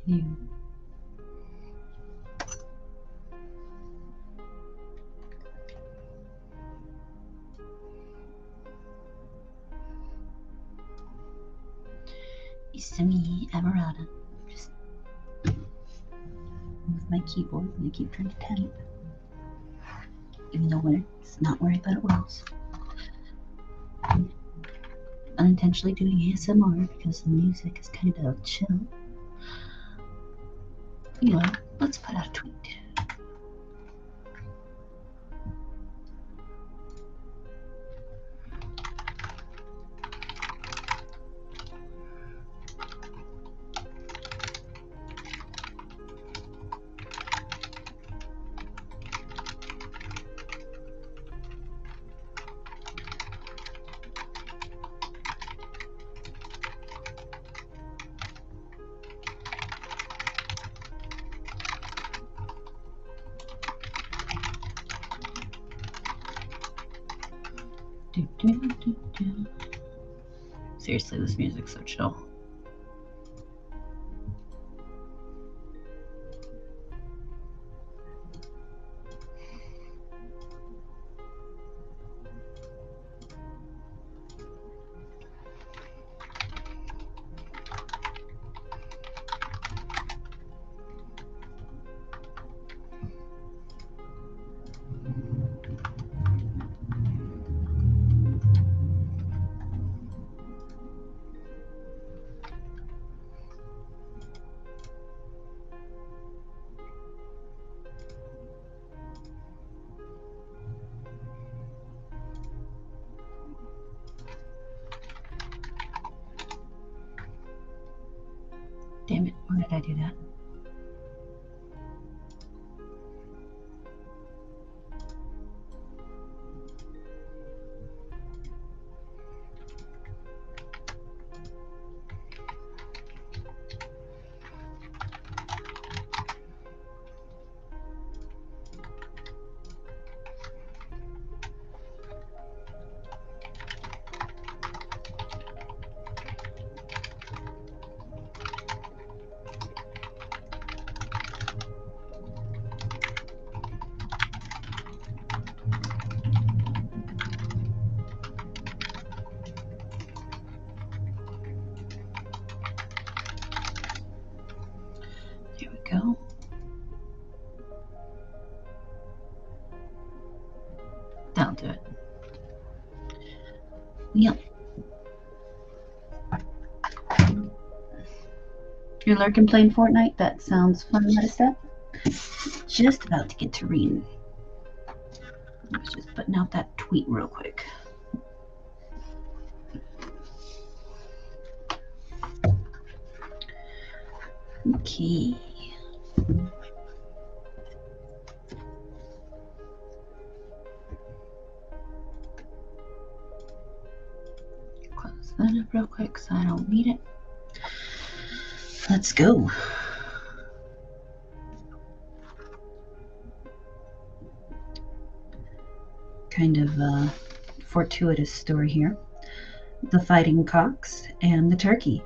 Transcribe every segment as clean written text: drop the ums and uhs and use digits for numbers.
You. It's me, Amarada. Just move my keyboard and I keep trying to type. Even though it's not where I thought it was. Unintentionally doing ASMR because the music is kind of chill. Anyway, let's put out a tweet. Seriously, this music's so chill. Damn it, why did I do that? Go. That'll do it. Yep. You're lurking playing Fortnite? That sounds fun, Metastep. Just about to get to reading. I was just putting out that tweet real quick. Okay. Close that up real quick so I don't need it. Let's go. Kind of a fortuitous story here. The fighting cocks and the turkey.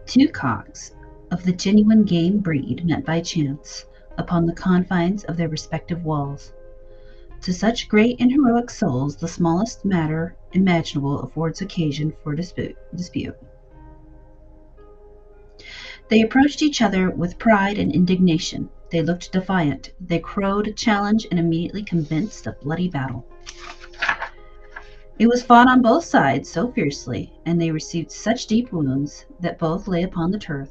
Two cocks of the genuine game breed met by chance upon the confines of their respective walls. To such great and heroic souls, the smallest matter imaginable affords occasion for dispute. They approached each other with pride and indignation. They looked defiant. They crowed challenge and immediately commenced a bloody battle. It was fought on both sides so fiercely, and they received such deep wounds that both lay upon the turf,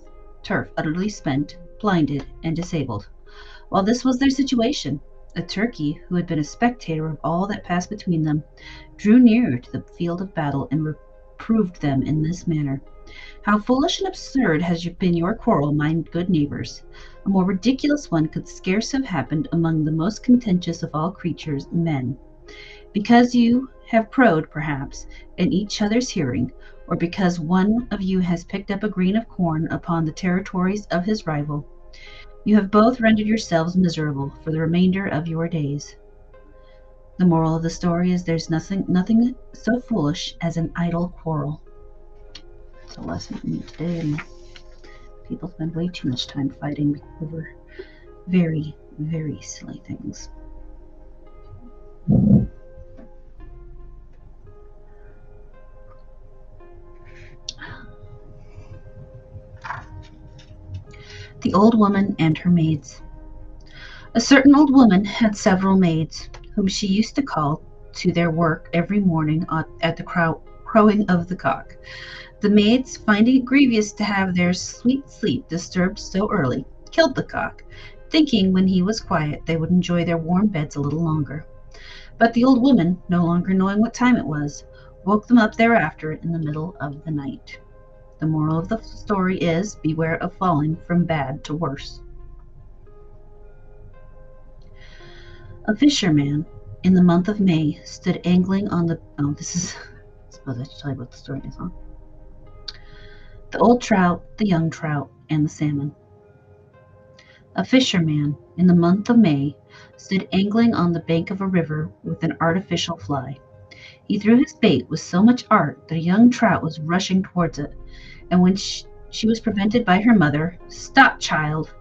utterly spent, blinded, and disabled. While this was their situation, a turkey, who had been a spectator of all that passed between them, drew near to the field of battle and reproved them in this manner. How foolish and absurd has been your quarrel, my good neighbors. A more ridiculous one could scarce have happened among the most contentious of all creatures, men. Because you have crowed, perhaps, in each other's hearing, or because one of you has picked up a grain of corn upon the territories of his rival, you have both rendered yourselves miserable for the remainder of your days. The moral of the story is there's nothing so foolish as an idle quarrel. It's a lesson for me today in People spend way too much time fighting over very, very silly things. The Old Woman and Her Maids. A certain old woman had several maids, whom she used to call to their work every morning at the crowing of the cock. The maids, finding it grievous to have their sweet sleep disturbed so early, killed the cock, thinking when he was quiet they would enjoy their warm beds a little longer. But the old woman, no longer knowing what time it was, woke them up thereafter in the middle of the night. The moral of the story is beware of falling from bad to worse. A fisherman in the month of May stood angling on the. Oh, this is. I suppose I should tell you what the story is on. The old trout, the young trout, and the salmon. A fisherman in the month of May stood angling on the bank of a river with an artificial fly. He threw his bait with so much art that a young trout was rushing towards it, and when she was prevented by her mother, "Stop, child,"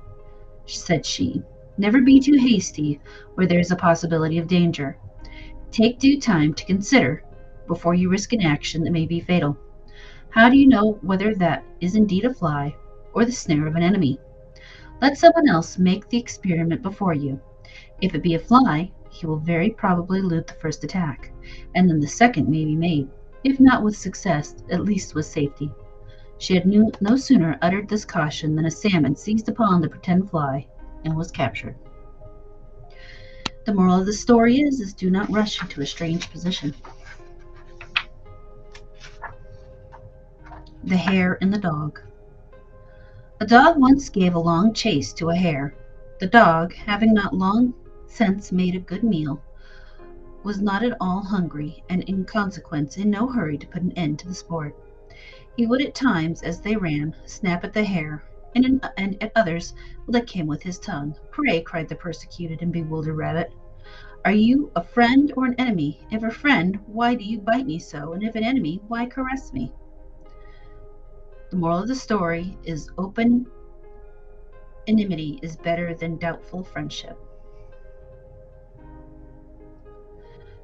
said she. "Never be too hasty where there is a possibility of danger. Take due time to consider before you risk an action that may be fatal. How do you know whether that is indeed a fly or the snare of an enemy? Let someone else make the experiment before you. If it be a fly, he will very probably elude the first attack, and then the second may be made, if not with success, at least with safety." She had no sooner uttered this caution than a salmon seized upon the pretended fly and was captured. The moral of the story is do not rush into a strange position. The Hare and the Dog. A dog once gave a long chase to a hare. The dog, having not long since made a good meal, was not at all hungry, and in consequence in no hurry to put an end to the sport. He would at times, as they ran, snap at the hare, and at others lick him with his tongue. "Pray," cried the persecuted and bewildered rabbit, "are you a friend or an enemy? If a friend, why do you bite me so? And if an enemy, why caress me?" The moral of the story is open enmity is better than doubtful friendship.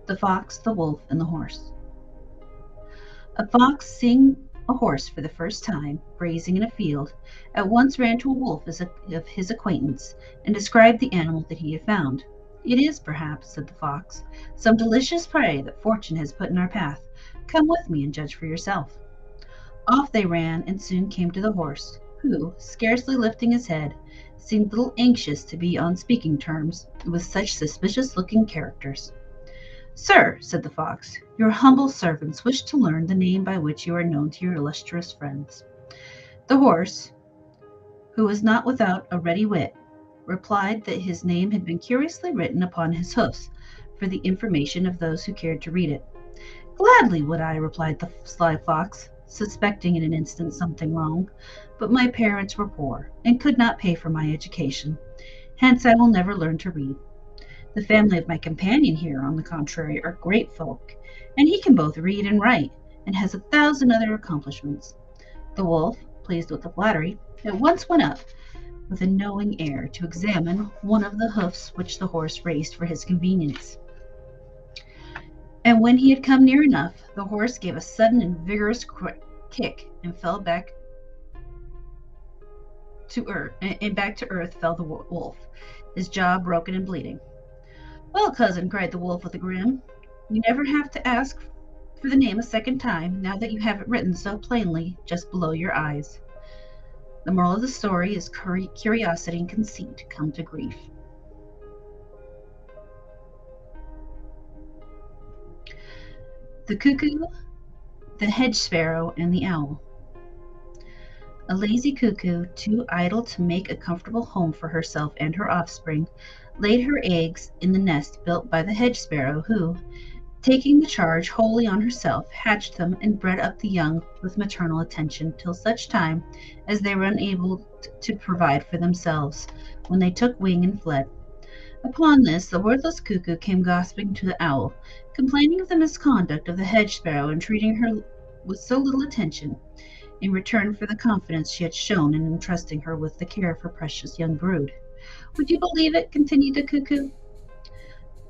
The Fox, the Wolf, and the Horse. A fox, seeing a horse for the first time, grazing in a field, at once ran to a wolf of his acquaintance, and described the animal that he had found. "It is, perhaps," said the fox, "some delicious prey that fortune has put in our path. Come with me and judge for yourself." Off they ran, and soon came to the horse, who, scarcely lifting his head, seemed a little anxious to be on speaking terms with such suspicious-looking characters. "Sir," said the fox, "your humble servants wish to learn the name by which you are known to your illustrious friends." The horse, who was not without a ready wit, replied that his name had been curiously written upon his hoofs for the information of those who cared to read it. "Gladly would I," replied the sly fox, suspecting in an instant something wrong, "but my parents were poor, and could not pay for my education. Hence I will never learn to read. The family of my companion here, on the contrary, are great folk, and he can both read and write, and has 1,000 other accomplishments." The wolf, pleased with the flattery, at once went up, with a knowing air, to examine one of the hoofs which the horse raised for his convenience. And when he had come near enough, the horse gave a sudden and vigorous kick, and fell back to earth. And back to earth fell the wolf, his jaw broken and bleeding. "Well, cousin," cried the wolf with a grin, "you never have to ask for the name a second time, now that you have it written so plainly just below your eyes." The moral of the story is curiosity and conceit come to grief. The Cuckoo, the Hedge Sparrow, and the Owl. A lazy cuckoo, too idle to make a comfortable home for herself and her offspring, laid her eggs in the nest built by the hedge sparrow, who, taking the charge wholly on herself, hatched them and bred up the young with maternal attention till such time as they were unable to provide for themselves, when they took wing and fled. Upon this, the worthless cuckoo came gossiping to the owl, complaining of the misconduct of the hedge sparrow in treating her with so little attention. in return for the confidence she had shown in entrusting her with the care of her precious young brood. Would you believe it? Continued the cuckoo.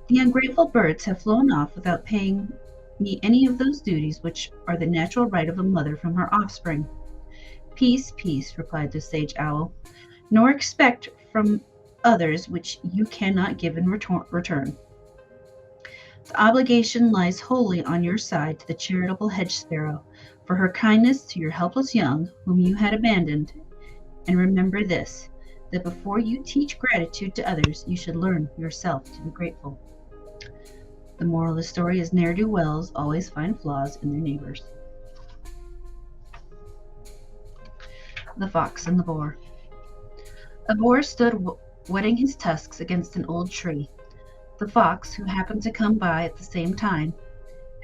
The ungrateful birds have flown off without paying me any of those duties which are the natural right of a mother from her offspring. Peace, peace, replied the sage owl, nor expect from others which you cannot give in return. The obligation lies wholly on your side to the charitable hedge sparrow for her kindness to your helpless young, whom you had abandoned. And remember this, that before you teach gratitude to others, you should learn yourself to be grateful. The moral of the story is ne'er-do-wells always find flaws in their neighbors. The Fox and the Boar. A boar stood whetting his tusks against an old tree. The fox, who happened to come by at the same time,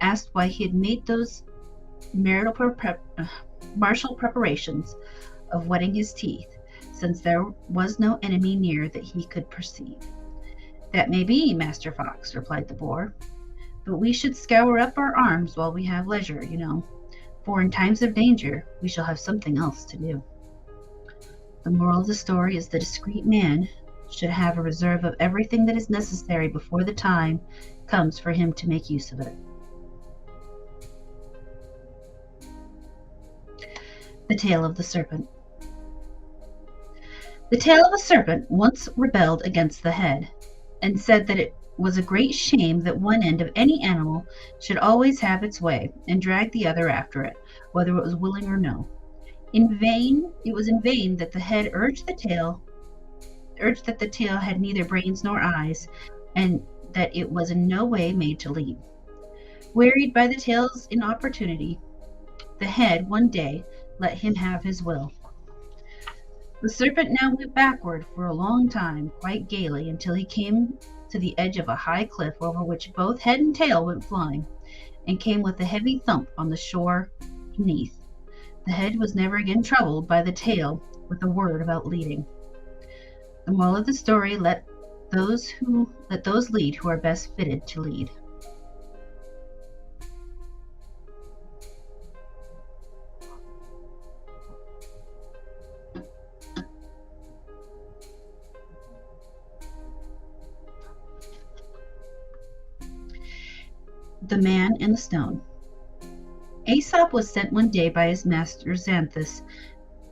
asked why he had made those martial preparations of whetting his teeth, since there was no enemy near that he could perceive. That may be, Master Fox, replied the boar, but we should scour up our arms while we have leisure, for in times of danger we shall have something else to do. The moral of the story is the discreet man should have a reserve of everything that is necessary before the time comes for him to make use of it. The Tale of the Serpent. The tail of a serpent once rebelled against the head, and said that it was a great shame that one end of any animal should always have its way, and drag the other after it, whether it was willing or no. It was in vain that the head urged that the tail had neither brains nor eyes, and that it was in no way made to lead. Wearied by the tail's inopportunity, the head one day let him have his will. The serpent now went backward for a long time, quite gaily, until he came to the edge of a high cliff over which both head and tail went flying, and came with a heavy thump on the shore beneath. The head was never again troubled by the tail with a word about leading. The moral of the story, let those lead who are best fitted to lead. The Man and the Stone. Aesop was sent one day by his master Xanthus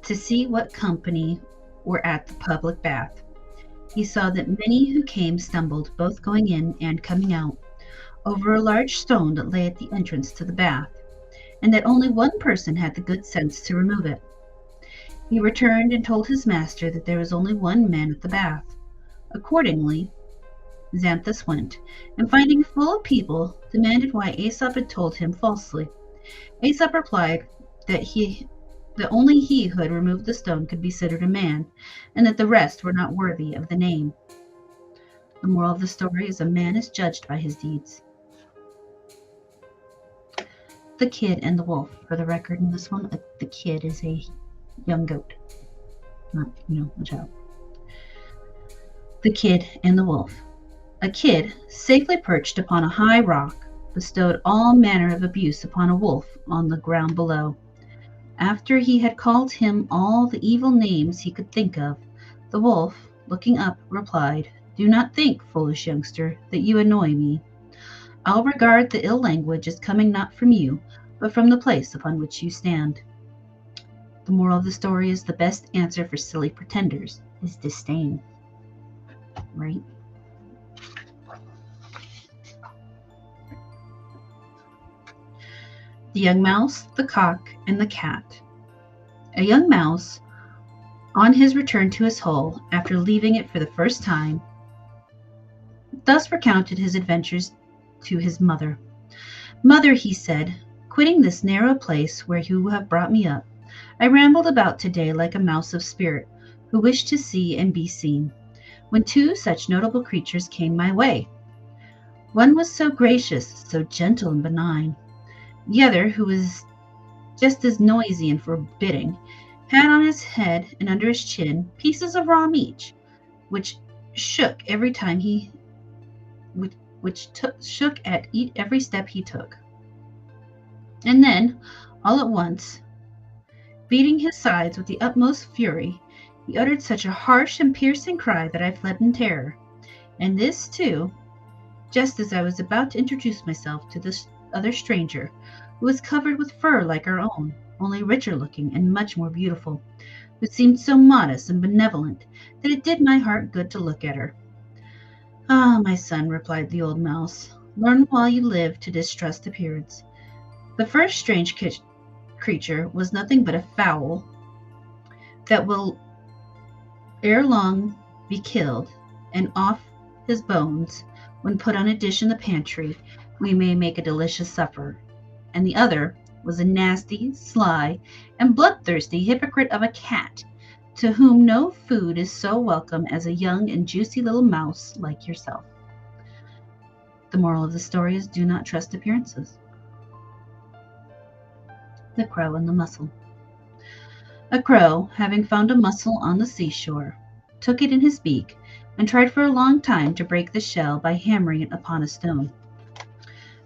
to see what company were at the public bath. He saw that many who came stumbled, both going in and coming out, over a large stone that lay at the entrance to the bath, and that only one person had the good sense to remove it. He returned and told his master that there was only one man at the bath. Accordingly, Xanthus went, and finding it full of people, demanded why Aesop had told him falsely. Aesop replied that only he who had removed the stone could be considered a man, and that the rest were not worthy of the name. The moral of the story is a man is judged by his deeds. The Kid and the Wolf. For the record, in this one, the kid is a young goat, not, a child. The Kid and the Wolf. A kid, safely perched upon a high rock, bestowed all manner of abuse upon a wolf on the ground below. After he had called him all the evil names he could think of, the wolf, looking up, replied, "Do not think, foolish youngster, that you annoy me. I'll regard the ill language as coming not from you, but from the place upon which you stand." The moral of the story is the best answer for silly pretenders is disdain. Right? The Young Mouse, the Cock, and the Cat. A young mouse, on his return to his hole, after leaving it for the first time, thus recounted his adventures to his mother. "Mother," he said, "quitting this narrow place where you have brought me up, I rambled about today like a mouse of spirit, who wished to see and be seen, when two such notable creatures came my way. One was so gracious, so gentle and benign. The other, who was just as noisy and forbidding, had on his head and under his chin pieces of raw meat, which shook every time shook at every step he took. And then, all at once, Beating his sides with the utmost fury, he uttered such a harsh and piercing cry that I fled in terror. And this, too, just as I was about to introduce myself to this other stranger, who was covered with fur like our own, only richer looking and much more beautiful, who seemed so modest and benevolent that it did my heart good to look at her. Ah, my son, replied the old mouse, learn while you live to distrust appearance. The first strange creature was nothing but a fowl that will ere long be killed, and off his bones, when put on a dish in the pantry, we may make a delicious supper. And the other was a nasty, sly, and bloodthirsty hypocrite of a cat, to whom no food is so welcome as a young and juicy little mouse like yourself. The moral of the story is do not trust appearances. The Crow and the Mussel. A crow, having found a mussel on the seashore, took it in his beak and tried for a long time to break the shell by hammering it upon a stone.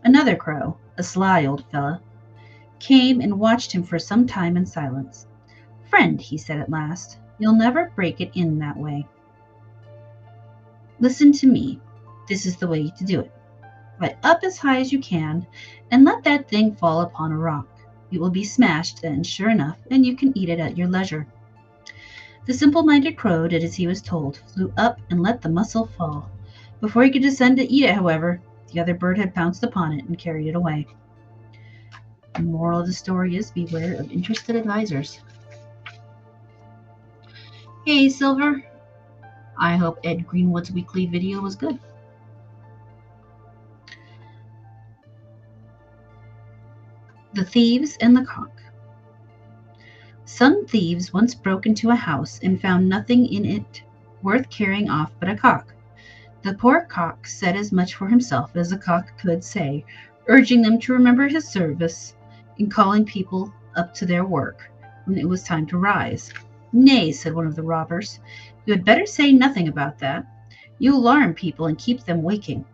Another crow, a sly old fellow, came and watched him for some time in silence. Friend, he said at last, you'll never break it in that way. Listen to me. This is the way to do it. Fly up as high as you can and let that thing fall upon a rock. It will be smashed then, sure enough, and you can eat it at your leisure. The simple-minded crow did as he was told, flew up and let the mussel fall. Before he could descend to eat it, however, the other bird had pounced upon it and carried it away. The moral of the story is beware of interested advisors. Hey, Silver. I hope Ed Greenwood's weekly video was good. The Thieves and the Cock. Some thieves once broke into a house and found nothing in it worth carrying off but a cock. The poor cock said as much for himself as a cock could say, urging them to remember his service in calling people up to their work when it was time to rise. Nay, said one of the robbers, you had better say nothing about that. You alarm people and keep them waking,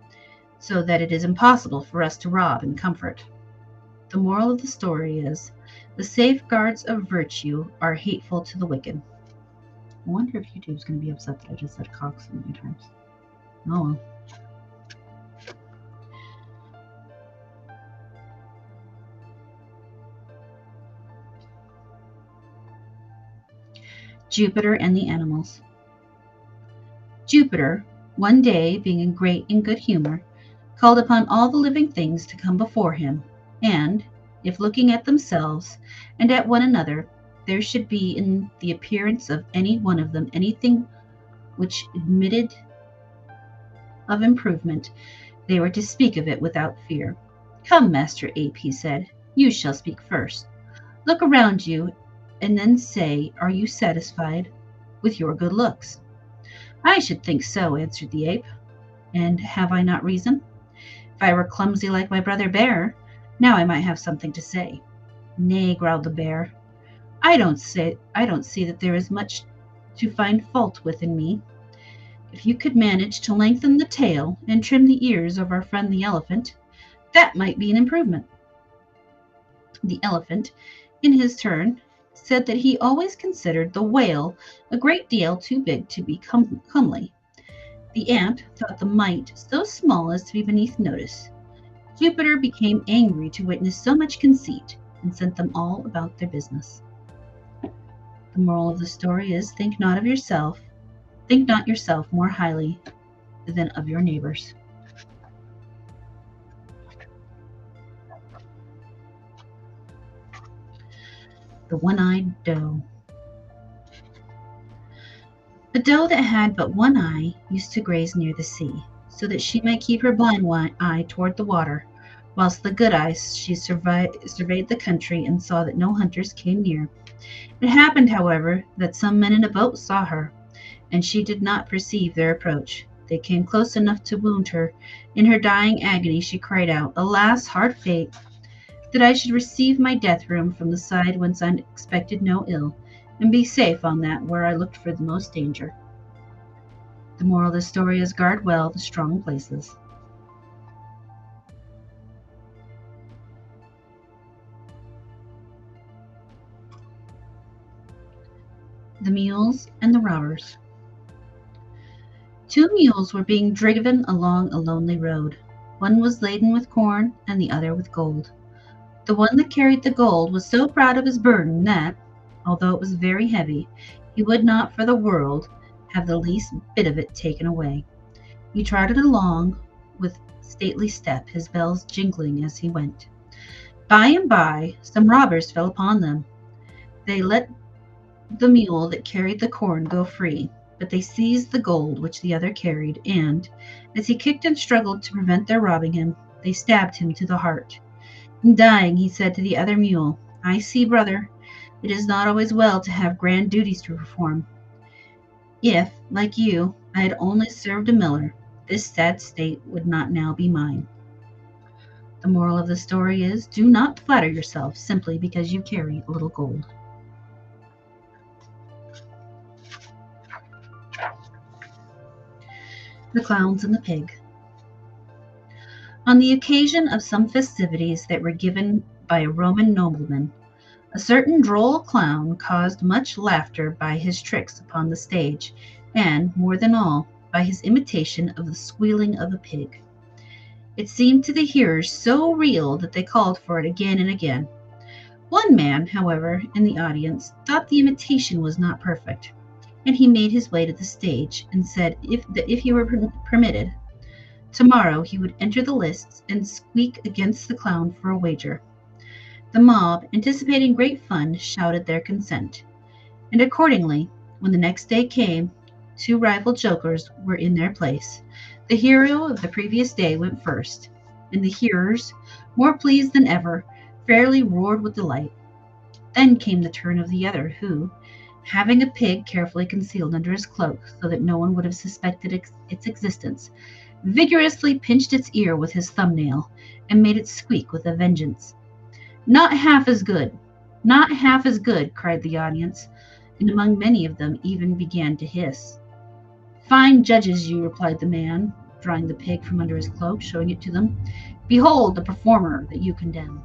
so that it is impossible for us to rob in comfort. The moral of the story is, the safeguards of virtue are hateful to the wicked. I wonder if YouTube's going to be upset that I just said cock so many times. Oh well. Jupiter and the Animals. Jupiter, one day, being in great and good humor, called upon all the living things to come before him, and, if looking at themselves and at one another, there should be in the appearance of any one of them anything which admitted of improvement, they were to speak of it without fear. Come, Master Ape, he said, you shall speak first. Look around you, and then say, are you satisfied with your good looks? I should think so, answered the ape. And have I not reason? If I were clumsy like my brother Bear, now I might have something to say. Nay, growled the bear, I don't see that there is much to find fault with in me. If you could manage to lengthen the tail and trim the ears of our friend the elephant, that might be an improvement. The elephant, in his turn, said that he always considered the whale a great deal too big to be comely. The ant thought the mite so small as to be beneath notice. Jupiter became angry to witness so much conceit, and sent them all about their business. The moral of the story is, think not yourself more highly than of your neighbors. The One-Eyed Doe. A doe that had but one eye used to graze near the sea, so that she might keep her blind eye toward the water, whilst the good eye she surveyed the country and saw that no hunters came near. It happened, however, that some men in a boat saw her, and she did not perceive their approach. They came close enough to wound her. In her dying agony she cried out, Alas, hard fate, that I should receive my death wound from the side whence I expected no ill, and be safe on that where I looked for the most danger. The moral of the story is, guard well the strong places. The mules and the robbers. Two mules were being driven along a lonely road. One was laden with corn and the other with gold. The one that carried the gold was so proud of his burden that, although it was very heavy, he would not for the world have the least bit of it taken away. He trotted along with stately step, his bells jingling as he went. By and by, some robbers fell upon them. They let the mule that carried the corn go free, but they seized the gold which the other carried, and, as he kicked and struggled to prevent their robbing him, they stabbed him to the heart. In dying, he said to the other mule, I see, brother, it is not always well to have grand duties to perform. If, like you, I had only served a miller, this sad state would not now be mine. The moral of the story is, do not flatter yourself simply because you carry a little gold. The Clowns and the Pig. On the occasion of some festivities that were given by a Roman nobleman, a certain droll clown caused much laughter by his tricks upon the stage, and, more than all, by his imitation of the squealing of a pig. It seemed to the hearers so real that they called for it again and again. One man, however, in the audience, thought the imitation was not perfect, and he made his way to the stage and said if he were permitted, tomorrow he would enter the lists and squeak against the clown for a wager. The mob, anticipating great fun, shouted their consent, and accordingly, when the next day came, two rival jokers were in their place. The hero of the previous day went first, and the hearers, more pleased than ever, fairly roared with delight. Then came the turn of the other, who, having a pig carefully concealed under his cloak so that no one would have suspected its existence, vigorously pinched its ear with his thumbnail and made it squeak with a vengeance. Not half as good, not half as good, cried the audience, and among many of them even began to hiss. Fine judges you, replied the man, drawing the pig from under his cloak, showing it to them. Behold the performer that you condemn.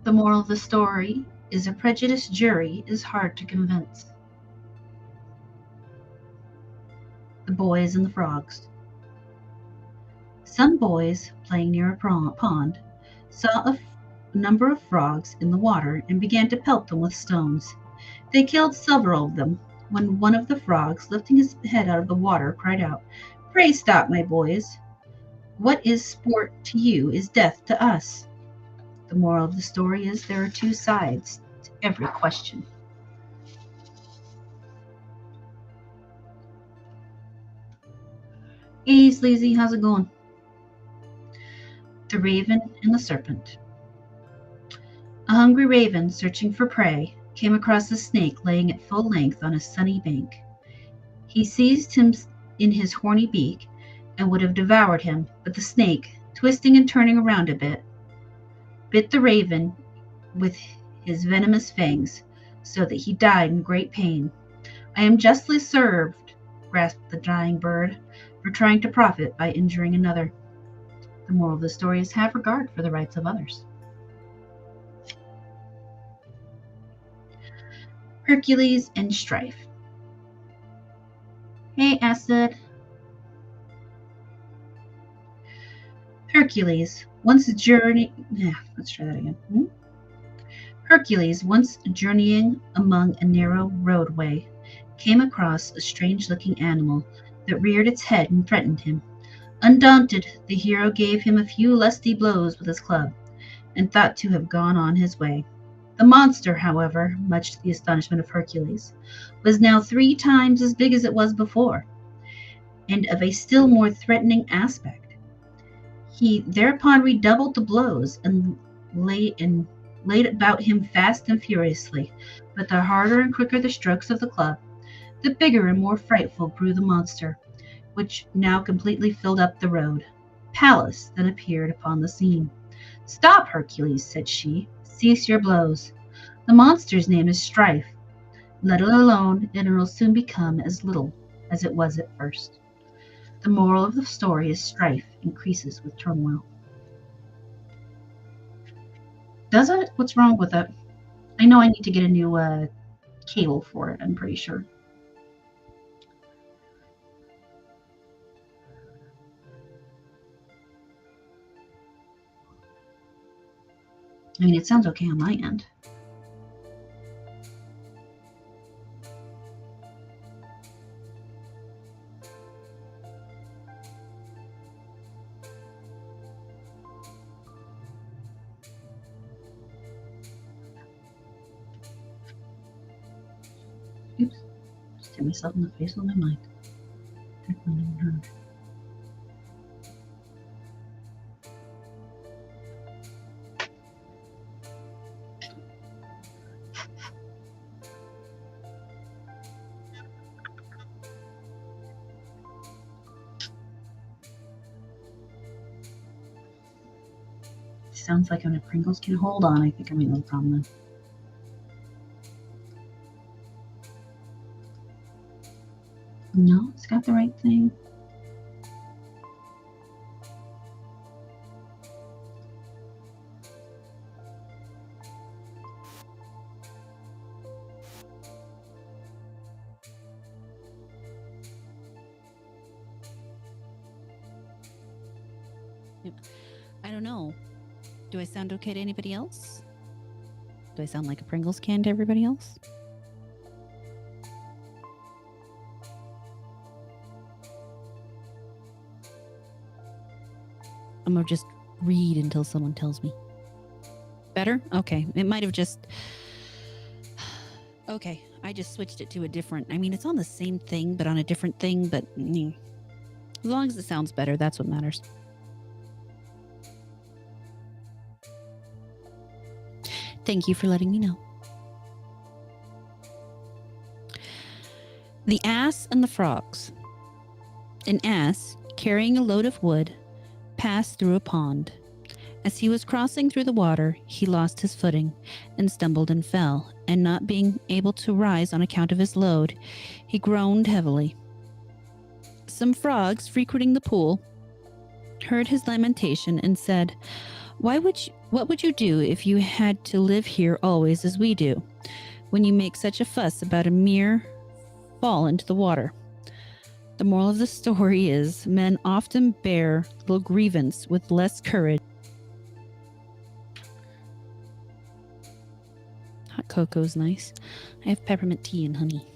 The moral of the story is a prejudiced jury is hard to convince. The Boys and the Frogs. Some boys, playing near a pond, saw a number of frogs in the water and began to pelt them with stones. They killed several of them, when one of the frogs, lifting his head out of the water, cried out, Pray stop, my boys. What is sport to you is death to us. The moral of the story is there are two sides to every question. Hey, Sleazy, how's it going? The Raven and the Serpent. A hungry raven, searching for prey, came across a snake laying at full length on a sunny bank. He seized him in his horny beak and would have devoured him, but the snake, twisting and turning around a bit, bit the raven with his venomous fangs, so that he died in great pain. I am justly served, grasped the dying bird, for trying to profit by injuring another. The moral of the story is have regard for the rights of others. Hercules and Strife. Hey, Acid. Hercules, once Hercules, once journeying among a narrow roadway, came across a strange-looking animal that reared its head and threatened him. Undaunted, the hero gave him a few lusty blows with his club, and thought to have gone on his way. The monster, however, much to the astonishment of Hercules, was now 3 times as big as it was before, and of a still more threatening aspect. He thereupon redoubled the blows and laid about him fast and furiously, but the harder and quicker the strokes of the club, the bigger and more frightful grew the monster, which now completely filled up the road. Pallas then appeared upon the scene. Stop, Hercules, said she. Cease your blows. The monster's name is Strife. Let it alone, and it will soon become as little as it was at first. The moral of the story is strife increases with turmoil. Does it? What's wrong with it? I know I need to get a new cable for it, I'm pretty sure. I mean, it sounds okay on my end. Oops. Just hit myself in the face with my mic. Thankfully, no one heard. Sounds like when a Pringles can hold on, I think I'm having a problem then. No, it's got the right thing. I don't know. Do I sound okay to anybody else? Do I sound like a Pringles can to everybody else? I'm gonna just read until someone tells me. Better? Okay. It might have just... Okay. I just switched it to a different... I mean, it's on the same thing, but on a different thing, but... As long as it sounds better, that's what matters. Thank you for letting me know. The Ass and the Frogs. An ass, carrying a load of wood, passed through a pond. As he was crossing through the water, he lost his footing and stumbled and fell, and not being able to rise on account of his load, he groaned heavily. Some frogs frequenting the pool heard his lamentation and said, what would you do if you had to live here always as we do, when you make such a fuss about a mere fall into the water? The moral of the story is men often bear little grievance with less courage. Hot cocoa's nice. I have peppermint tea and honey.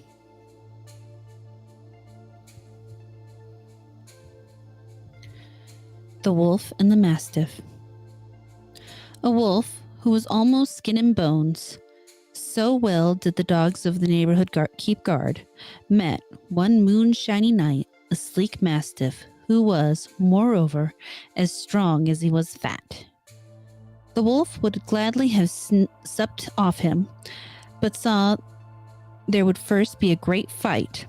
The Wolf and the Mastiff. A wolf, who was almost skin and bones, so well did the dogs of the neighborhood keep guard, met one moonshiny night a sleek mastiff who was, moreover, as strong as he was fat. The wolf would gladly have supped off him, but saw there would first be a great fight,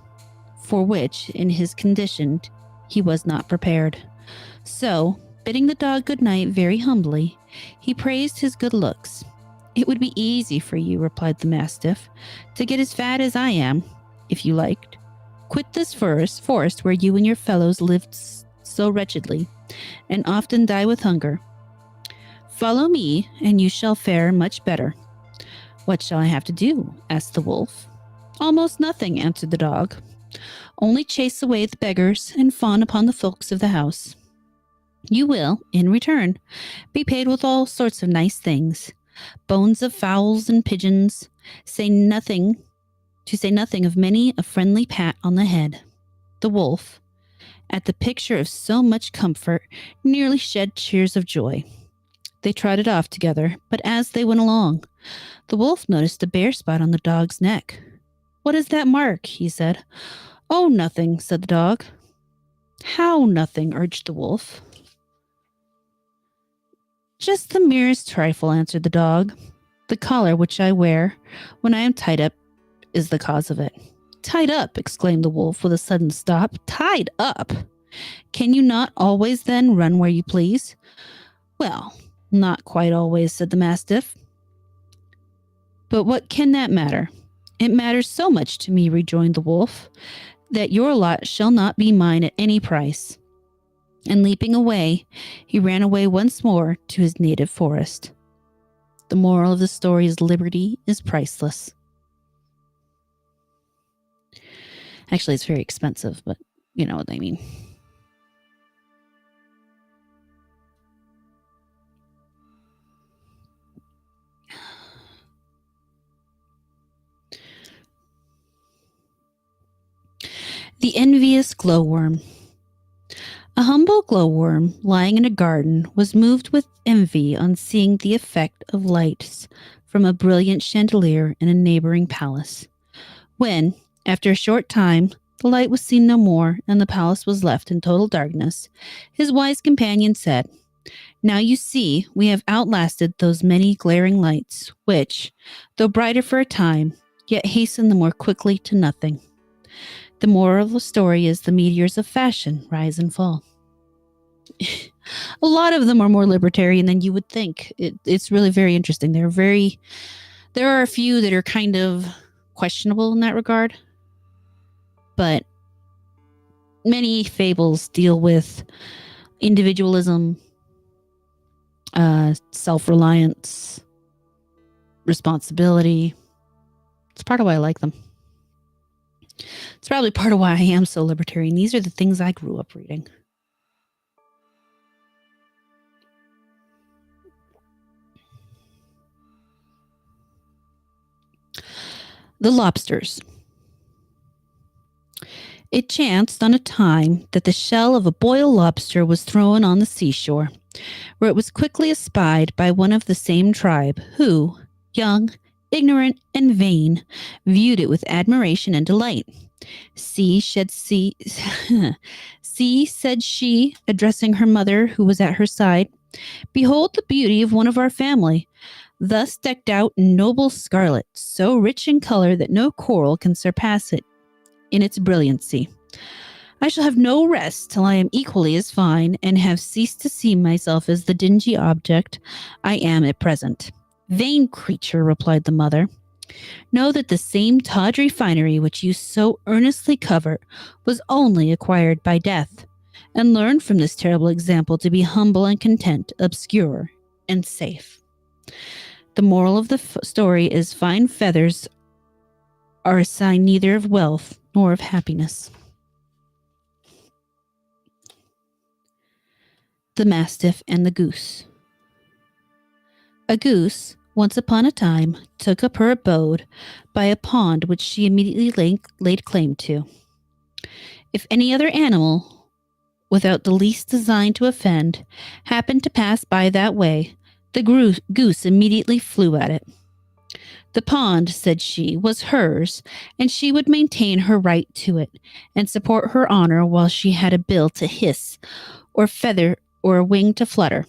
for which, in his condition, he was not prepared. So, bidding the dog good night very humbly, he praised his good looks. "It would be easy for you," replied the mastiff, "to get as fat as I am, if you liked. Quit this forest where you and your fellows lived so wretchedly, and often die with hunger. Follow me, and you shall fare much better." "What shall I have to do?" asked the wolf. "Almost nothing," answered the dog. "Only chase away the beggars and fawn upon the folks of the house. You will, in return, be paid with all sorts of nice things, bones of fowls and pigeons, to say nothing of many a friendly pat on the head." The wolf, at the picture of so much comfort, nearly shed tears of joy. They trotted off together, but as they went along, the wolf noticed a bare spot on the dog's neck. "What is that mark?" he said. "Oh, nothing," said the dog. "How nothing?" urged the wolf. "Just the merest trifle," answered the dog. "The collar which I wear when I am tied up is the cause of it." "Tied up!" exclaimed the wolf with a sudden stop. "Tied up! Can you not always then run where you please?" "Well, not quite always," said the mastiff. "But what can that matter?" "It matters so much to me," rejoined the wolf, "that your lot shall not be mine at any price." And leaping away, he ran away once more to his native forest. The moral of the story is liberty is priceless. Actually, it's very expensive, but you know what I mean. The envious glowworm. A humble glowworm lying in a garden was moved with envy on seeing the effect of lights from a brilliant chandelier in a neighboring palace. When, after a short time, the light was seen no more and the palace was left in total darkness, his wise companion said, "Now you see we have outlasted those many glaring lights, which, though brighter for a time, yet hasten the more quickly to nothing. The moral of the story is the meteors of fashion rise and fall." A lot of them are more libertarian than you would think. It's really very interesting. There are a few that are kind of questionable in that regard, but many fables deal with individualism, self-reliance, responsibility. It's part of why I like them. It's probably part of why I am so libertarian. These are the things I grew up reading. The lobsters. It chanced on a time that the shell of a boiled lobster was thrown on the seashore, where it was quickly espied by one of the same tribe, who, young, ignorant, and vain, viewed it with admiration and delight. "See," "See," said she, addressing her mother, who was at her side, "behold the beauty of one of our family, thus decked out in noble scarlet, so rich in color that no coral can surpass it in its brilliancy. I shall have no rest till I am equally as fine, and have ceased to see myself as the dingy object I am at present." "Vain creature," replied the mother, "know that the same tawdry finery which you so earnestly covet was only acquired by death, and learn from this terrible example to be humble and content, obscure and safe." The moral of the story is fine feathers are a sign neither of wealth nor of happiness. The Mastiff and the Goose. A goose, once upon a time, took up her abode by a pond which she immediately laid claim to. If any other animal, without the least design to offend, happened to pass by that way, the goose immediately flew at it. The pond, said she, was hers, and she would maintain her right to it, and support her honor while she had a bill to hiss, or feather, or a wing to flutter.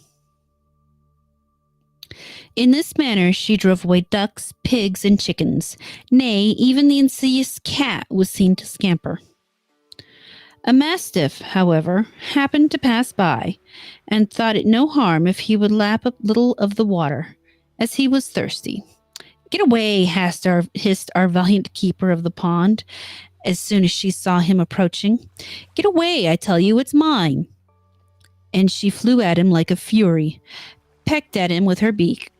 In this manner she drove away ducks, pigs, and chickens. Nay, even the insidious cat was seen to scamper. A mastiff, however, happened to pass by, and thought it no harm if he would lap a little of the water, as he was thirsty. "Get away," hissed our valiant keeper of the pond, as soon as she saw him approaching. "Get away, I tell you, it's mine." And she flew at him like a fury, pecked at him with her beak,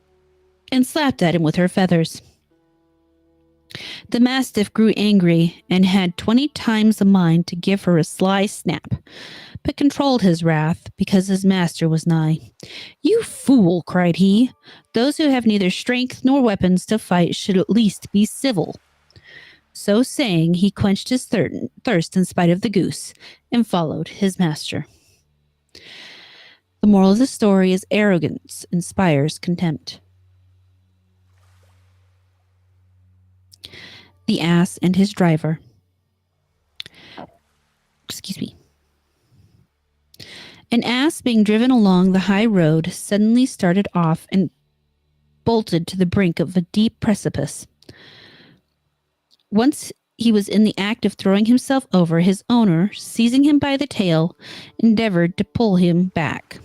and slapped at him with her feathers. The mastiff grew angry and had 20 times a mind to give her a sly snap, but controlled his wrath because his master was nigh. "You fool," cried he, "those who have neither strength nor weapons to fight should at least be civil." So saying, he quenched his thirst in spite of the goose, and followed his master. The moral of the story is arrogance inspires contempt. The ass and his driver. Excuse me. An ass being driven along the high road suddenly started off and bolted to the brink of a deep precipice. Once he was in the act of throwing himself over, his owner, seizing him by the tail, endeavored to pull him back.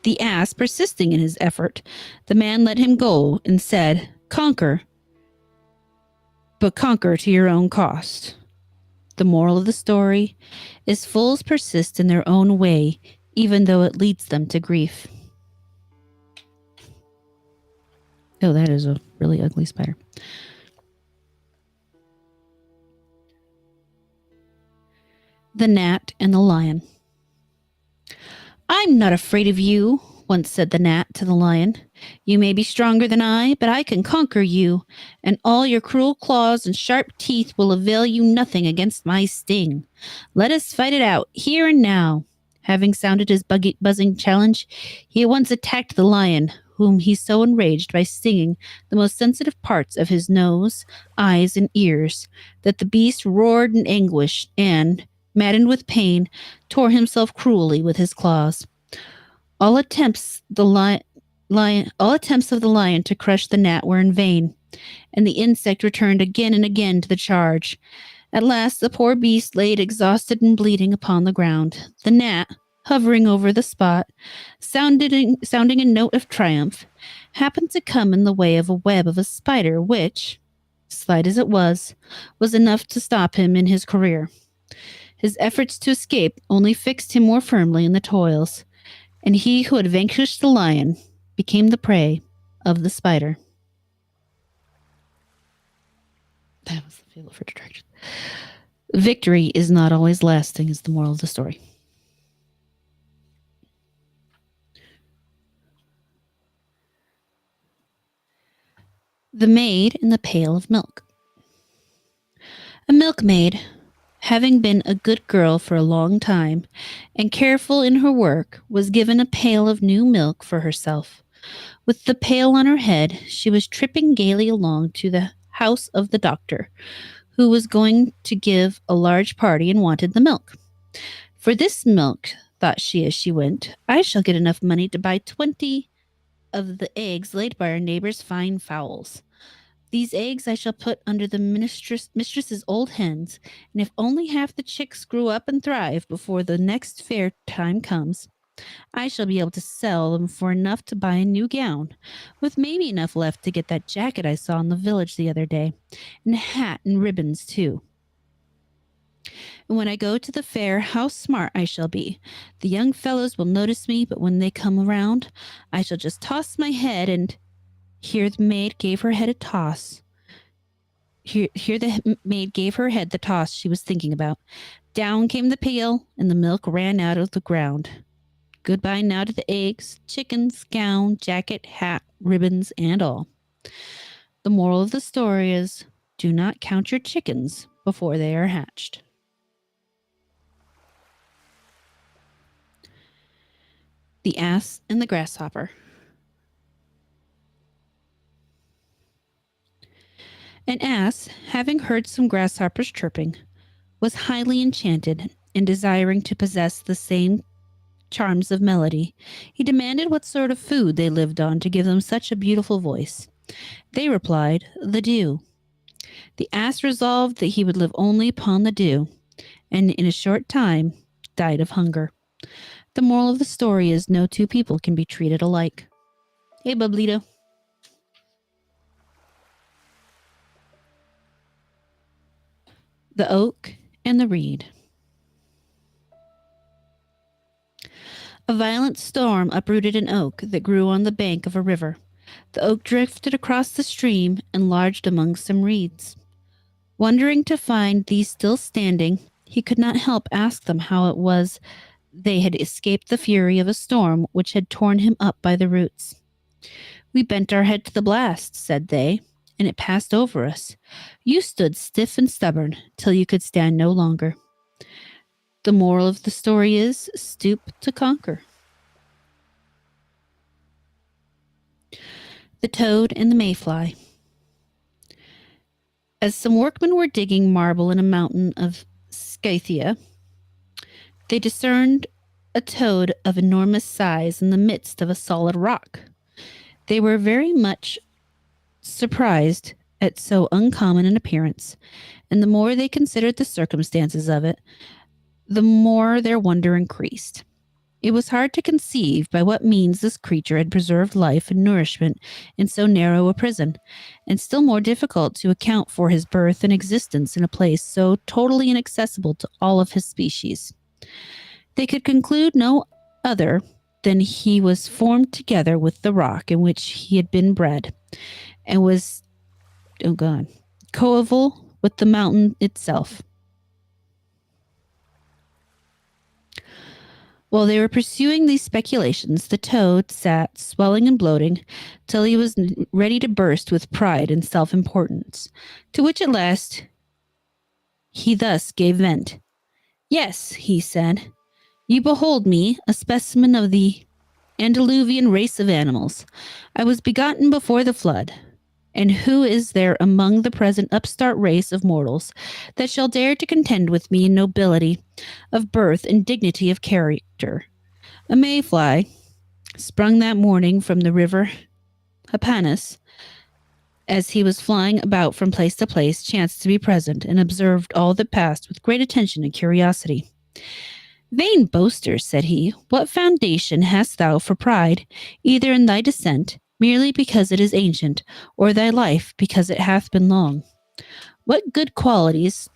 The ass persisting in his effort, the man let him go and said, "Conquer, but conquer to your own cost." The moral of the story is fools persist in their own way, even though it leads them to grief. Oh, that is a really ugly spider. The Gnat and the Lion. I'm not afraid of you, once said the gnat to the lion. You may be stronger than I, but I can conquer you, and all your cruel claws and sharp teeth will avail you nothing against my sting. Let us fight it out, here and now. Having sounded his buzzing challenge, he at once attacked the lion, whom he so enraged by stinging the most sensitive parts of his nose, eyes, and ears, that the beast roared in anguish and, maddened with pain, tore himself cruelly with his claws. All attempts all attempts of the lion to crush the gnat were in vain, and the insect returned again and again to the charge. At last the poor beast laid exhausted and bleeding upon the ground. The gnat, hovering over the spot, sounding a note of triumph, happened to come in the way of a web of a spider which, slight as it was enough to stop him in his career. His efforts to escape only fixed him more firmly in the toils, and he who had vanquished the lion became the prey of the spider. That was the fable for detraction. Victory is not always lasting, is the moral of the story. The Maid in the Pail of Milk. A milkmaid, having been a good girl for a long time and careful in her work, was given a pail of new milk for herself. With the pail on her head, she was tripping gaily along to the house of the doctor, who was going to give a large party and wanted the milk. For this milk, thought she as she went, I shall get enough money to buy 20 of the eggs laid by our neighbor's fine fowls. These eggs I shall put under the mistress's old hens, and if only half the chicks grew up and thrive before the next fair time comes, I shall be able to sell them for enough to buy a new gown, with maybe enough left to get that jacket I saw in the village the other day, and a hat and ribbons too. And when I go to the fair, how smart I shall be. The young fellows will notice me, but when they come around, I shall just toss my head and here the maid gave her head a toss. Here the maid gave her head the toss she was thinking about. Down came the pail, and the milk ran out of the ground. Goodbye now to the eggs, chickens, gown, jacket, hat, ribbons, and all. The moral of the story is, do not count your chickens before they are hatched. The Ass and the Grasshopper. An ass, having heard some grasshoppers chirping, was highly enchanted, and desiring to possess the same charms of melody, he demanded what sort of food they lived on to give them such a beautiful voice. They replied, the dew. The ass resolved that he would live only upon the dew, and in a short time died of hunger. The moral of the story is no two people can be treated alike. Hey, Bublito. The Oak and the Reed. A violent storm uprooted an oak that grew on the bank of a river. The oak drifted across the stream and lodged among some reeds. Wondering to find these still standing, he could not help ask them how it was they had escaped the fury of a storm which had torn him up by the roots. We bent our head to the blast, said they, and it passed over us. You stood stiff and stubborn till you could stand no longer. The moral of the story is, stoop to conquer. The Toad and the Mayfly. As some workmen were digging marble in a mountain of Scythia, they discerned a toad of enormous size in the midst of a solid rock. They were very much surprised at so uncommon an appearance, and the more they considered the circumstances of it, the more their wonder increased. It was hard to conceive by what means this creature had preserved life and nourishment in so narrow a prison, and still more difficult to account for his birth and existence in a place so totally inaccessible to all of his species. They could conclude no other than he was formed together with the rock in which he had been bred, and was, coeval with the mountain itself. While they were pursuing these speculations, the toad sat swelling and bloating till he was ready to burst with pride and self importance, to which at last he thus gave vent. Yes, he said, you behold me, a specimen of the antediluvian race of animals. I was begotten before the flood. And who is there among the present upstart race of mortals that shall dare to contend with me in nobility of birth and dignity of character? A mayfly, sprung that morning from the river Hypanis, as he was flying about from place to place, chanced to be present, and observed all that passed with great attention and curiosity. Vain boaster, said he, what foundation hast thou for pride, either in thy descent, merely because it is ancient, or thy life, because it hath been long? What good qualities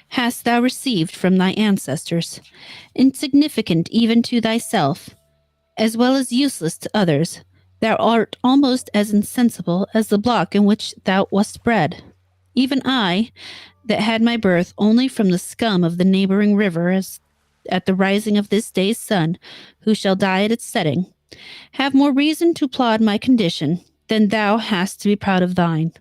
hast thou received from thy ancestors, insignificant even to thyself, as well as useless to others? Thou art almost as insensible as the block in which thou wast bred. Even I, that had my birth only from the scum of the neighboring river, as at the rising of this day's sun, who shall die at its setting, have more reason to applaud my condition than thou hast to be proud of thine.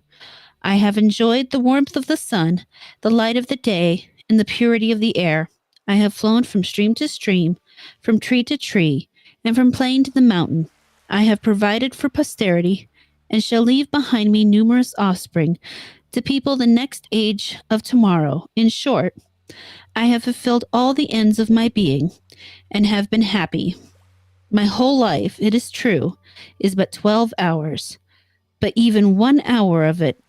I have enjoyed the warmth of the sun, the light of the day, and the purity of the air. I have flown from stream to stream, from tree to tree, and from plain to the mountain. I have provided for posterity, and shall leave behind me numerous offspring to people the next age of tomorrow. In short, I have fulfilled all the ends of my being, and have been happy. My whole life, it is true, is but 12 hours, but even 1 hour of it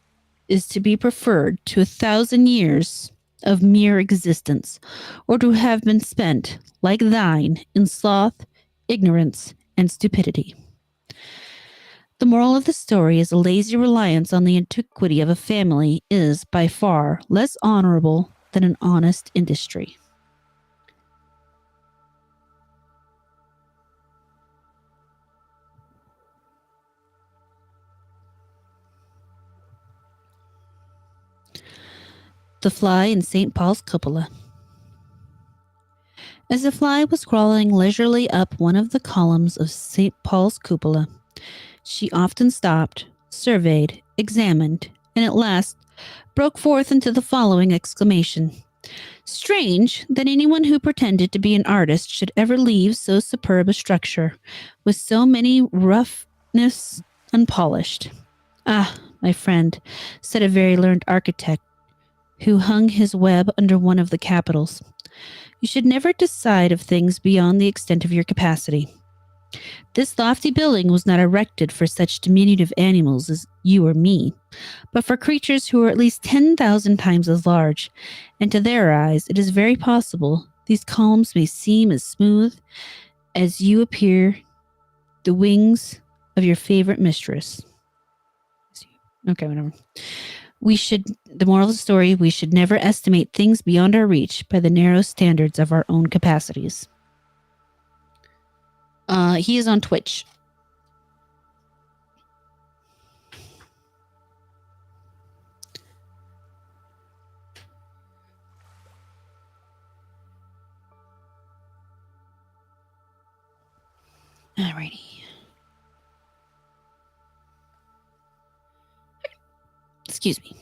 is to be preferred to 1,000 years of mere existence, or to have been spent, like thine, in sloth, ignorance, and stupidity. The moral of the story is a lazy reliance on the antiquity of a family is, by far, less honorable than an honest industry. The fly in St. Paul's cupola. As the fly was crawling leisurely up one of the columns of St. Paul's cupola, she often stopped, surveyed, examined, and at last broke forth into the following exclamation. Strange that anyone who pretended to be an artist should ever leave so superb a structure, with so many roughness unpolished. Ah, my friend, said a very learned architect who hung his web under one of the capitals, you should never decide of things beyond the extent of your capacity. This lofty building was not erected for such diminutive animals as you or me, but for creatures who are at least 10,000 times as large, and to their eyes it is very possible these columns may seem as smooth as you appear the wings of your favorite mistress. Okay, whatever. The moral of the story, we should never estimate things beyond our reach by the narrow standards of our own capacities. He is on Twitch. Alrighty. Excuse me.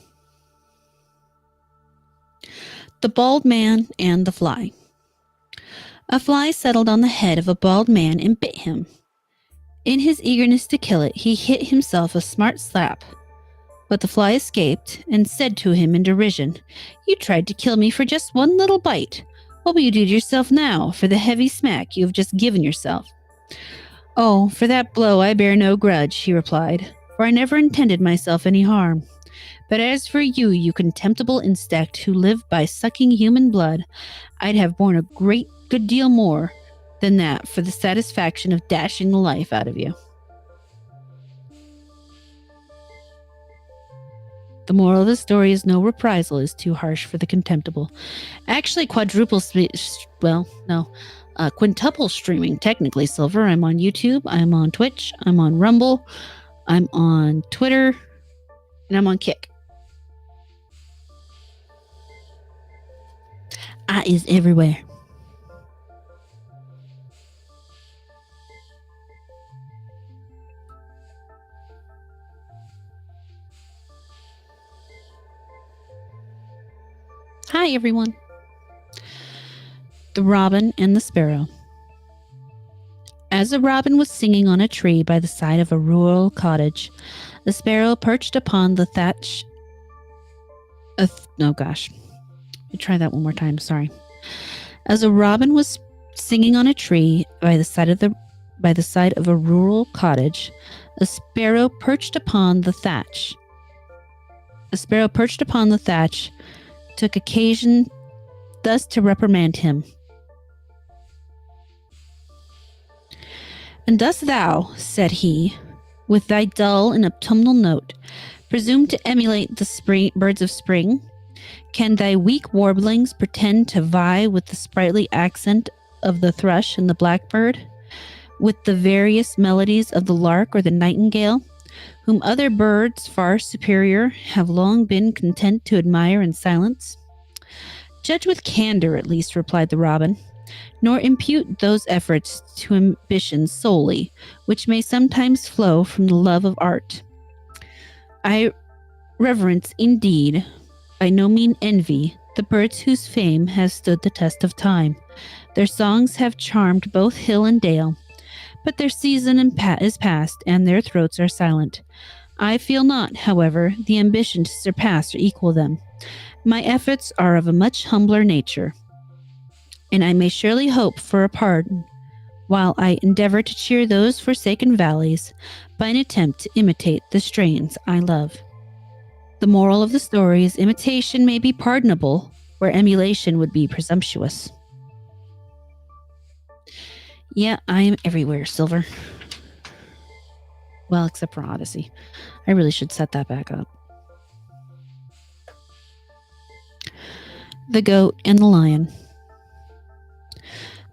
The Bald Man and the Fly. A fly settled on the head of a bald man and bit him. In his eagerness to kill it, he hit himself a smart slap. But the fly escaped and said to him in derision, You tried to kill me for just one little bite. What will you do to yourself now for the heavy smack you have just given yourself? Oh, for that blow I bear no grudge, he replied, for I never intended myself any harm. But as for you, you contemptible insect who live by sucking human blood, I'd have borne a great good deal more than that for the satisfaction of dashing the life out of you. The moral of the story is no reprisal is too harsh for the contemptible. Actually, quintuple streaming, technically, Silver. I'm on YouTube, I'm on Twitch, I'm on Rumble, I'm on Twitter, and I'm on Kick. I is everywhere. Hi, everyone. The Robin and the Sparrow. As a robin was singing on a tree by the side of a rural cottage, a sparrow perched upon the thatch. Oh gosh. Let me try that one more time. Sorry. As a robin was singing on a tree by the side of a rural cottage, a sparrow perched upon the thatch. A sparrow perched upon the thatch took occasion thus to reprimand him. And dost thou, said he, with thy dull and autumnal note, presume to emulate the birds of spring? Can thy weak warblings pretend to vie with the sprightly accent of the thrush and the blackbird, with the various melodies of the lark or the nightingale, whom other birds far superior have long been content to admire in silence? Judge with candor, at least, replied the robin, nor impute those efforts to ambition solely, which may sometimes flow from the love of art. I reverence, indeed, by no mean envy, the birds whose fame has stood the test of time. Their songs have charmed both hill and dale, but their season is past, and their throats are silent. I feel not, however, the ambition to surpass or equal them. My efforts are of a much humbler nature, and I may surely hope for a pardon, while I endeavor to cheer those forsaken valleys by an attempt to imitate the strains I love. The moral of the story is imitation may be pardonable, where emulation would be presumptuous. Yeah, I am everywhere, Silver. Well, except for Odyssey. I really should set that back up. The Goat and the Lion.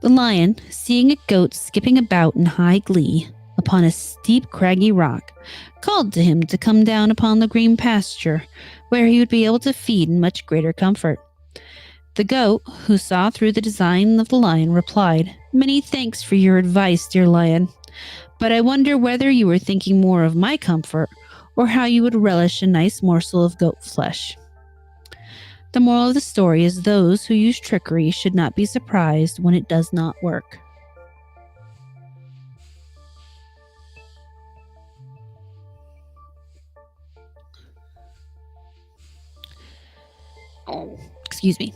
The lion, seeing a goat skipping about in high glee upon a steep craggy rock, called to him to come down upon the green pasture, where he would be able to feed in much greater comfort. The goat, who saw through the design of the lion, replied, "Many thanks for your advice, dear lion, but I wonder whether you were thinking more of my comfort, or how you would relish a nice morsel of goat flesh." The moral of the story is those who use trickery should not be surprised when it does not work. Oh, excuse me.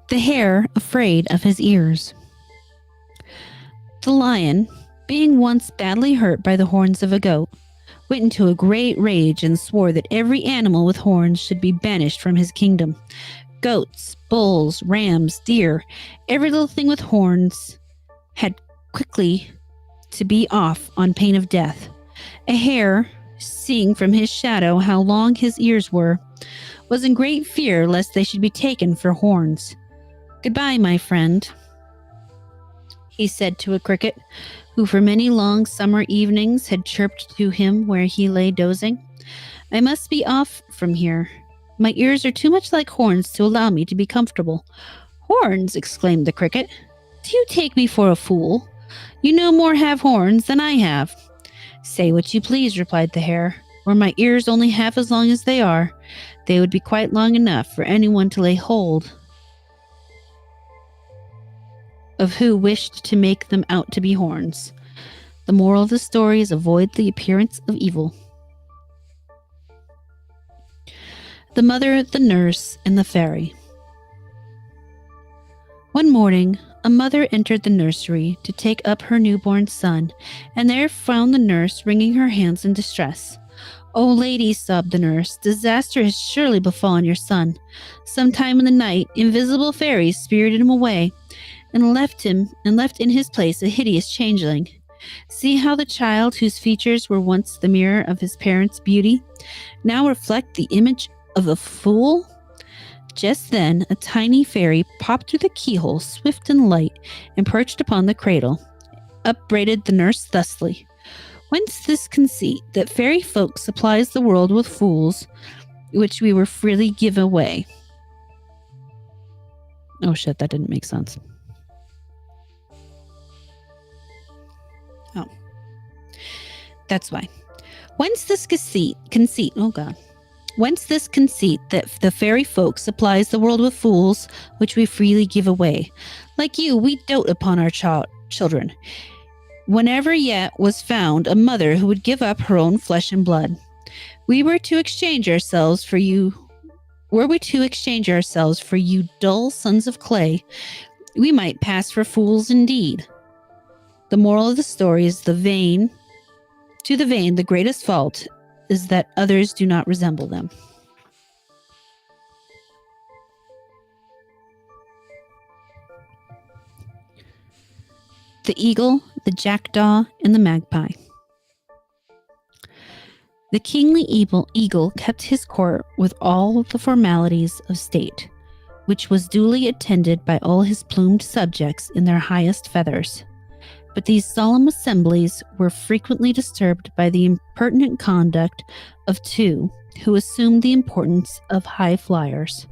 The hare afraid of his ears. The lion, being once badly hurt by the horns of a goat, went into a great rage and swore that every animal with horns should be banished from his kingdom. Goats, bulls, rams, deer, every little thing with horns had quickly to be off on pain of death. A hare, seeing from his shadow how long his ears were, was in great fear lest they should be taken for horns. "Goodbye, my friend," he said to a cricket, who for many long summer evenings had chirped to him where he lay dozing. "I must be off from here. My ears are too much like horns to allow me to be comfortable." "Horns!" exclaimed the cricket. "Do you take me for a fool? You no more have horns than I have." "Say what you please," replied the hare. "Were my ears only half as long as they are, they would be quite long enough for anyone to lay hold of who wished to make them out to be horns." The moral of the story is avoid the appearance of evil. The Mother, the Nurse, and the Fairy. One morning, a mother entered the nursery to take up her newborn son, and there found the nurse wringing her hands in distress. "O lady," sobbed the nurse, "disaster has surely befallen your son. Sometime in the night, invisible fairies spirited him away, and left in his place a hideous changeling. See how the child, whose features were once the mirror of his parents' beauty, now reflect the image of a fool." Just then, a tiny fairy popped through the keyhole, swift and light, and perched upon the cradle. Upbraided the nurse thusly: "Whence this conceit that fairy folk supplies the world with fools, which we were freely give away?" Oh shit, that didn't make sense. That's why. "Whence this conceit, oh God. Whence this conceit that the fairy folk supplies the world with fools, which we freely give away? Like you, we dote upon our children. Whenever yet was found a mother who would give up her own flesh and blood, we were to exchange ourselves for you. Were we to exchange ourselves for you dull sons of clay, we might pass for fools indeed. The moral of the story is the vain, the greatest fault is that others do not resemble them. The eagle, the jackdaw, and the magpie. The kingly eagle kept his court with all the formalities of state, which was duly attended by all his plumed subjects in their highest feathers. But these solemn assemblies were frequently disturbed by the impertinent conduct of two who assumed the importance of high flyers.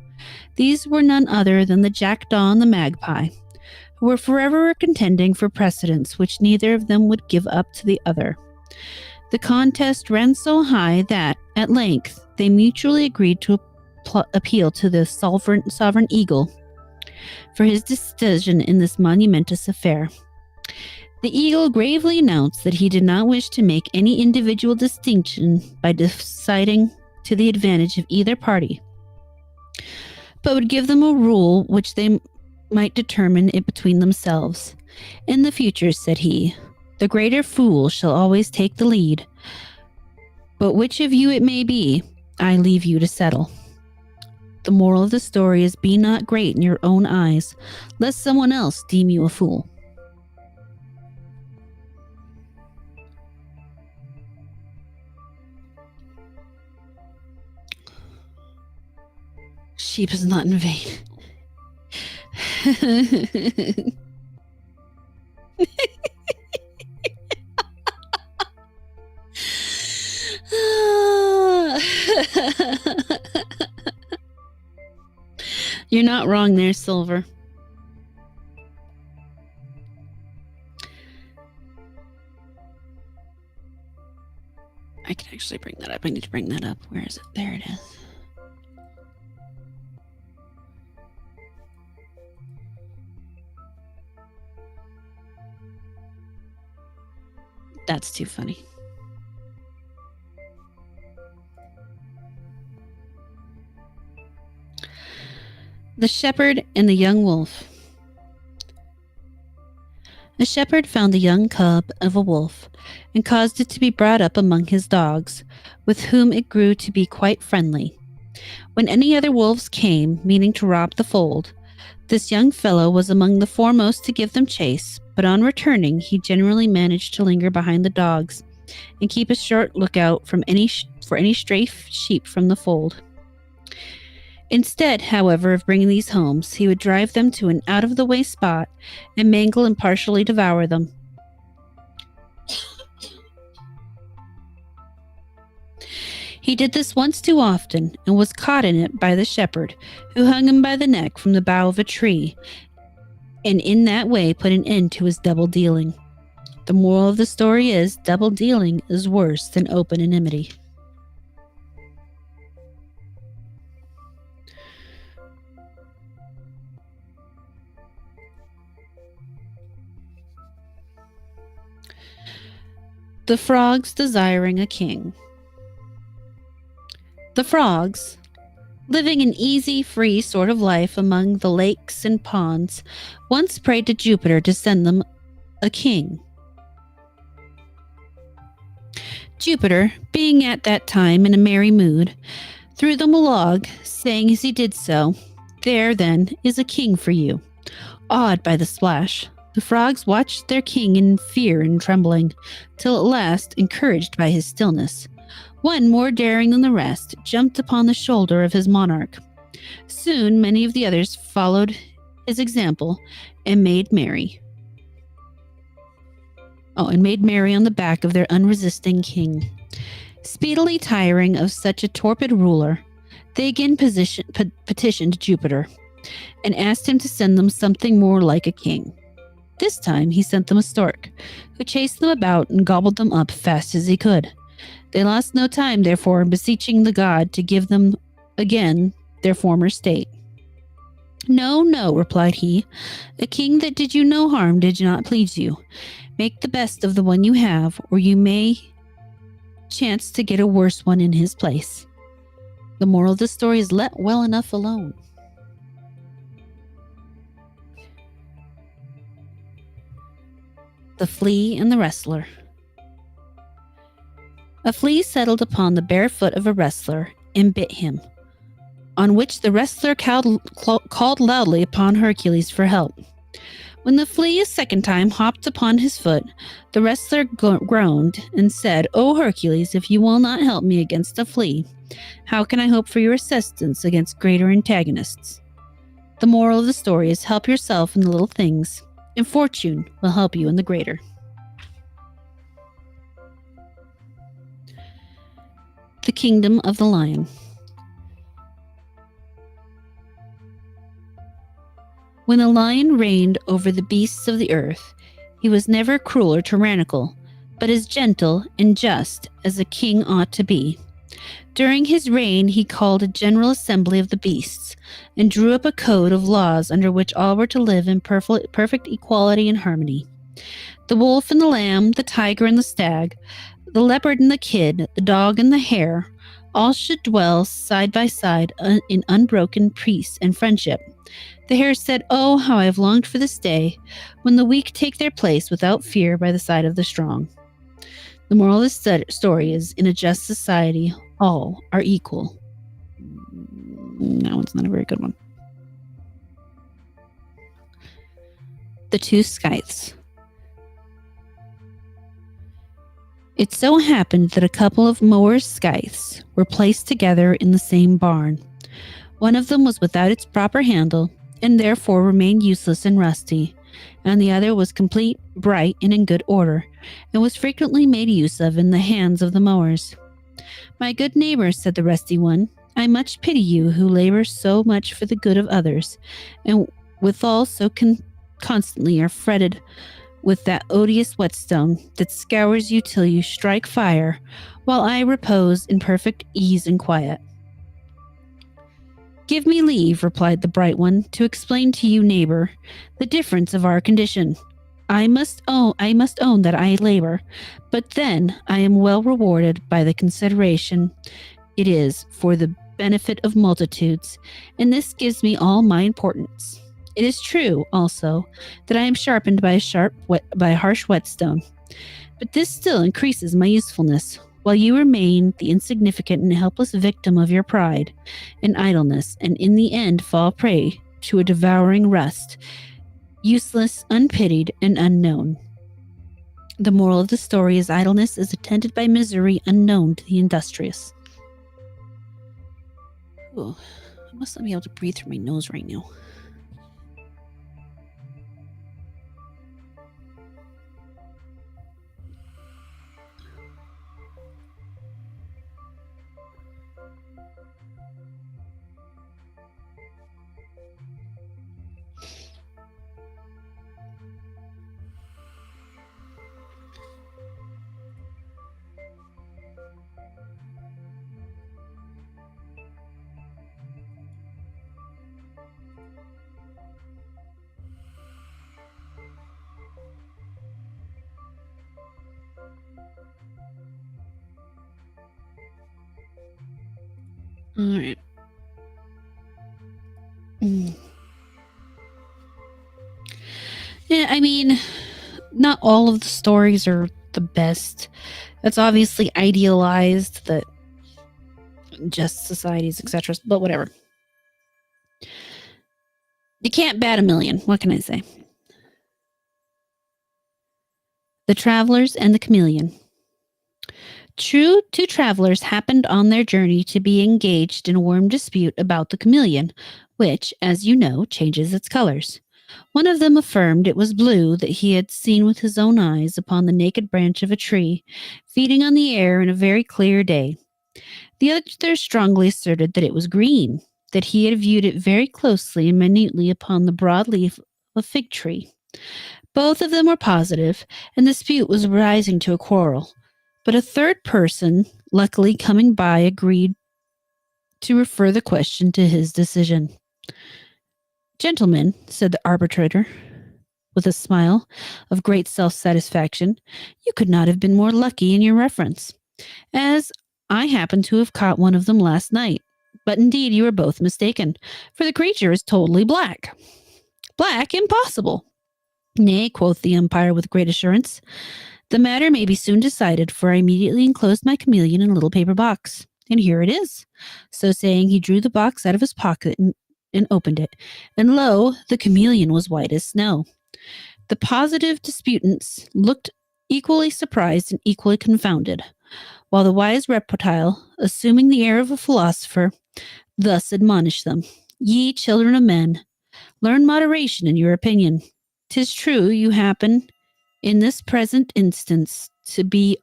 These were none other than the jackdaw and the magpie, who were forever contending for precedence which neither of them would give up to the other. The contest ran so high that, at length, they mutually agreed to appeal to the sovereign eagle for his decision in this monumentous affair. The eagle gravely announced that he did not wish to make any individual distinction by deciding to the advantage of either party, but would give them a rule which they might determine it between themselves. In the future, said he, the greater fool shall always take the lead, but which of you it may be, I leave you to settle. The moral of the story is be not great in your own eyes, lest someone else deem you a fool. Sheep is not in vain. You're not wrong there, Silver. I can actually bring that up. I need to bring that up. Where is it? There it is. That's too funny. The Shepherd and the Young Wolf. A shepherd found the young cub of a wolf and caused it to be brought up among his dogs, with whom it grew to be quite friendly. When any other wolves came, meaning to rob the fold, this young fellow was among the foremost to give them chase, but on returning, he generally managed to linger behind the dogs and keep a short lookout for any stray sheep from the fold. Instead, however, of bringing these home, he would drive them to an out-of-the-way spot and mangle and partially devour them. He did this once too often and was caught in it by the shepherd, who hung him by the neck from the bough of a tree, and in that way put an end to his double dealing. The moral of the story is double dealing is worse than open enmity. The Frogs Desiring a King. The frogs, living an easy, free sort of life among the lakes and ponds, once prayed to Jupiter to send them a king. Jupiter, being at that time in a merry mood, threw them a log, saying as he did so, "There, then, is a king for you." Awed by the splash, the frogs watched their king in fear and trembling, till at last, encouraged by his stillness, one more daring than the rest jumped upon the shoulder of his monarch. Soon many of the others followed his example and made merry. On the back of their unresisting king. Speedily tiring of such a torpid ruler, they again petitioned Jupiter and asked him to send them something more like a king. This time he sent them a stork, who chased them about and gobbled them up fast as he could. They lost no time, therefore, in beseeching the god to give them again their former state. No, no, replied he. A king that did you no harm did not please you. Make the best of the one you have, or you may chance to get a worse one in his place. The moral of the story is let well enough alone. The Flea and the Wrestler. A flea settled upon the bare foot of a wrestler and bit him, on which the wrestler called loudly upon Hercules for help. When the flea a second time hopped upon his foot, the wrestler groaned and said, O Hercules, if you will not help me against a flea, how can I hope for your assistance against greater antagonists? The moral of the story is help yourself in the little things, and fortune will help you in the greater. The Kingdom of the Lion. When the lion reigned over the beasts of the earth, he was never cruel or tyrannical, but as gentle and just as a king ought to be. During his reign, he called a general assembly of the beasts and drew up a code of laws under which all were to live in perfect equality and harmony. The wolf and the lamb, the tiger and the stag, the leopard and the kid, the dog and the hare, all should dwell side by side in unbroken peace and friendship. The hare said, Oh, how I have longed for this day, when the weak take their place without fear by the side of the strong. The moral of this story is, in a just society, all are equal. That one's not a very good one. The Two Scythes. It so happened that a couple of mowers' scythes were placed together in the same barn. One of them was without its proper handle, and therefore remained useless and rusty, and the other was complete, bright, and in good order, and was frequently made use of in the hands of the mowers. My good neighbor, said the rusty one, I much pity you who labor so much for the good of others, and withal so constantly are fretted with that odious whetstone that scours you till you strike fire, while I repose in perfect ease and quiet. Give me leave, replied the bright one, to explain to you, neighbor, the difference of our condition. I must own that I labor, but then I am well rewarded by the consideration it is for the benefit of multitudes, and this gives me all my importance. It is true, also, that I am sharpened by a harsh whetstone, but this still increases my usefulness, while you remain the insignificant and helpless victim of your pride and idleness, and in the end fall prey to a devouring rust, useless, unpitied, and unknown. The moral of the story is idleness is attended by misery unknown to the industrious. Oh, I must not be able to breathe through my nose right now. All right. Yeah, I mean, not all of the stories are the best. That's obviously idealized, that just societies, etc. But whatever. You can't bat a million. What can I say? The Travelers and the Chameleon. Two travelers happened on their journey to be engaged in a warm dispute about the chameleon, which, as you know, changes its colors. One of them affirmed it was blue that he had seen with his own eyes upon the naked branch of a tree, feeding on the air in a very clear day. The other strongly asserted that it was green, that he had viewed it very closely and minutely upon the broad leaf of a fig tree. Both of them were positive, and the dispute was rising to a quarrel. But a third person luckily coming by, agreed to refer the question to his decision. Gentlemen, said the arbitrator, with a smile of great self satisfaction, you could not have been more lucky in your reference, as I happen to have caught one of them last night. But indeed, you are both mistaken, for the creature is totally black. Black? Impossible. Nay, quoth the umpire with great assurance. The matter may be soon decided, for I immediately enclosed my chameleon in a little paper box, and here it is. So saying, he drew the box out of his pocket and opened it, and lo, the chameleon was white as snow. The positive disputants looked equally surprised and equally confounded, while the wise reptile, assuming the air of a philosopher, thus admonished them: Ye children of men, learn moderation in your opinion. 'Tis true you happen, in this present instance, to be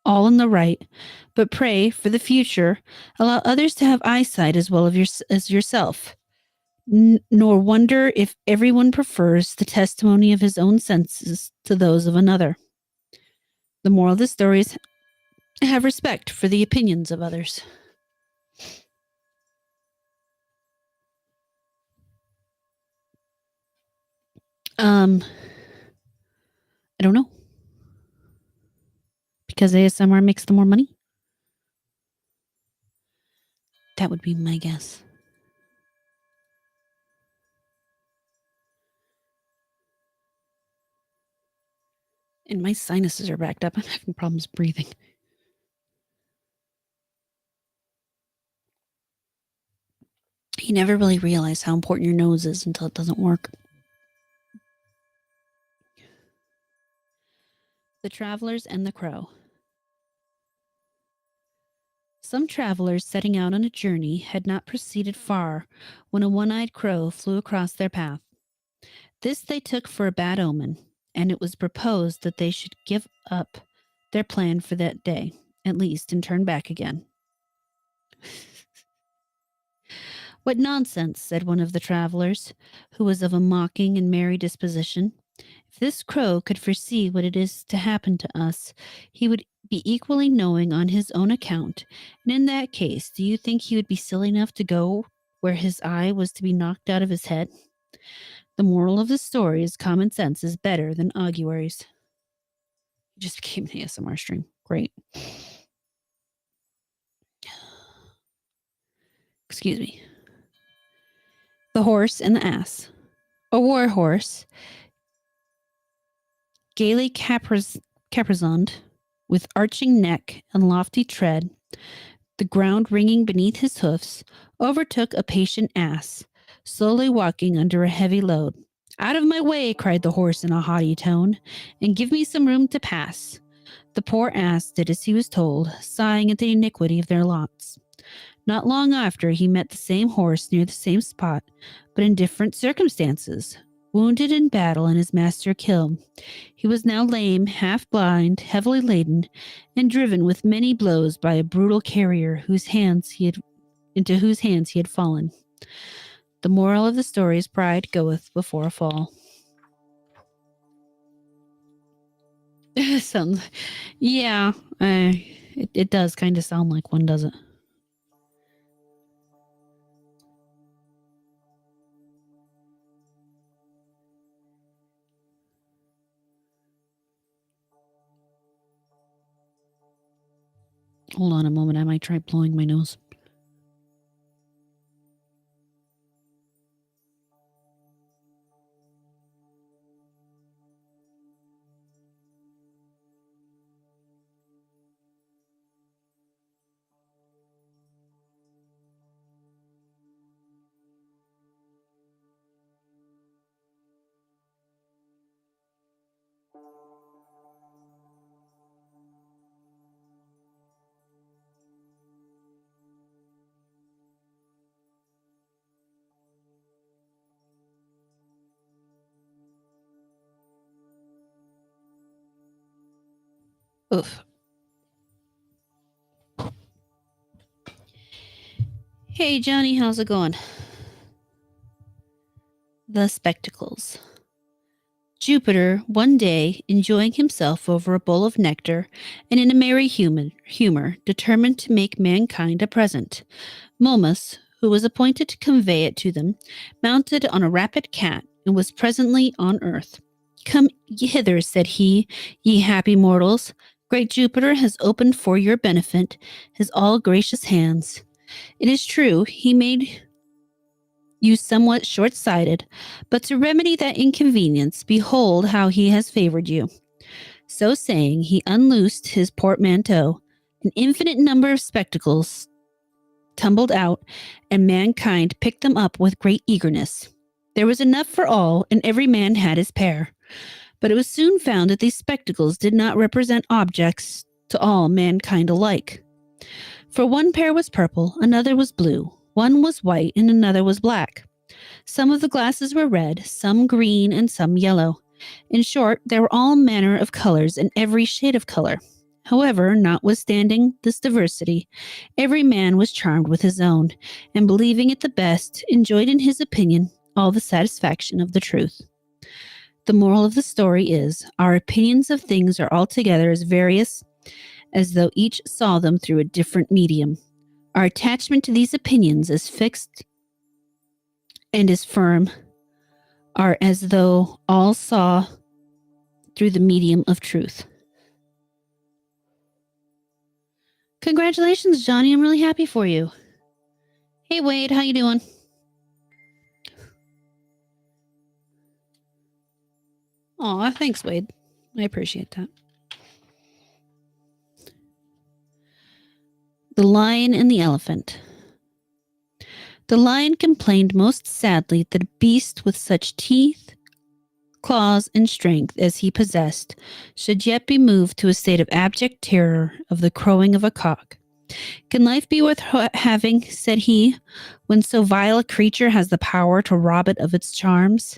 all in the right, but pray, for the future, allow others to have eyesight as well as yourself. Nor wonder if everyone prefers the testimony of his own senses to those of another. The moral of the story is have respect for the opinions of others. I don't know. Because ASMR makes the more money? That would be my guess. And my sinuses are backed up. I'm having problems breathing. You never really realize how important your nose is until it doesn't work. The Travelers and the Crow. Some travelers setting out on a journey had not proceeded far when a one-eyed crow flew across their path. This they took for a bad omen, and it was proposed that they should give up their plan for that day, at least, and turn back again. What nonsense, said one of the travelers, who was of a mocking and merry disposition. If this crow could foresee what it is to happen to us, he would be equally knowing on his own account, and in that case, do you think he would be silly enough to go where his eye was to be knocked out of his head? The moral of the story is common sense is better than auguries. It just became an ASMR stream. Great. Excuse me. The Horse and the Ass. A war horse, gaily caparisoned, with arching neck and lofty tread, the ground ringing beneath his hoofs, overtook a patient ass, slowly walking under a heavy load. Out of my way, cried the horse in a haughty tone, and give me some room to pass. The poor ass did as he was told, sighing at the iniquity of their lots. Not long after, he met the same horse near the same spot, but in different circumstances. Wounded in battle and his master killed, he was now lame, half blind, heavily laden, and driven with many blows by a brutal carrier into whose hands he had fallen. The moral of the story is pride goeth before a fall. Sounds, yeah, it does kind of sound like one, does it? Hold on a moment, I might try blowing my nose. Oof. Hey, Johnny, how's it going? The Spectacles. Jupiter, one day, enjoying himself over a bowl of nectar and in a merry humor, determined to make mankind a present. Momus, who was appointed to convey it to them, mounted on a rapid cat and was presently on earth. Come hither, said he, ye happy mortals. Great Jupiter has opened for your benefit his all gracious hands. It is true, he made you somewhat short sighted, but to remedy that inconvenience, behold how he has favored you. So saying, he unloosed his portmanteau. An infinite number of spectacles tumbled out, and mankind picked them up with great eagerness. There was enough for all, and every man had his pair. But it was soon found that these spectacles did not represent objects to all mankind alike. For one pair was purple, another was blue, one was white, and another was black. Some of the glasses were red, some green, and some yellow. In short, there were all manner of colors and every shade of color. However, notwithstanding this diversity, every man was charmed with his own, and believing it the best, enjoyed in his opinion all the satisfaction of the truth. The moral of the story is, our opinions of things are altogether as various as though each saw them through a different medium. Our attachment to these opinions is fixed and as firm are as though all saw through the medium of truth. Congratulations, Johnny. I'm really happy for you. Hey, Wade, how you doing? Aw, thanks, Wade. I appreciate that. The Lion and the Elephant. The lion complained most sadly that a beast with such teeth, claws, and strength as he possessed should yet be moved to a state of abject terror of the crowing of a cock. Can life be worth having, said he, when so vile a creature has the power to rob it of its charms?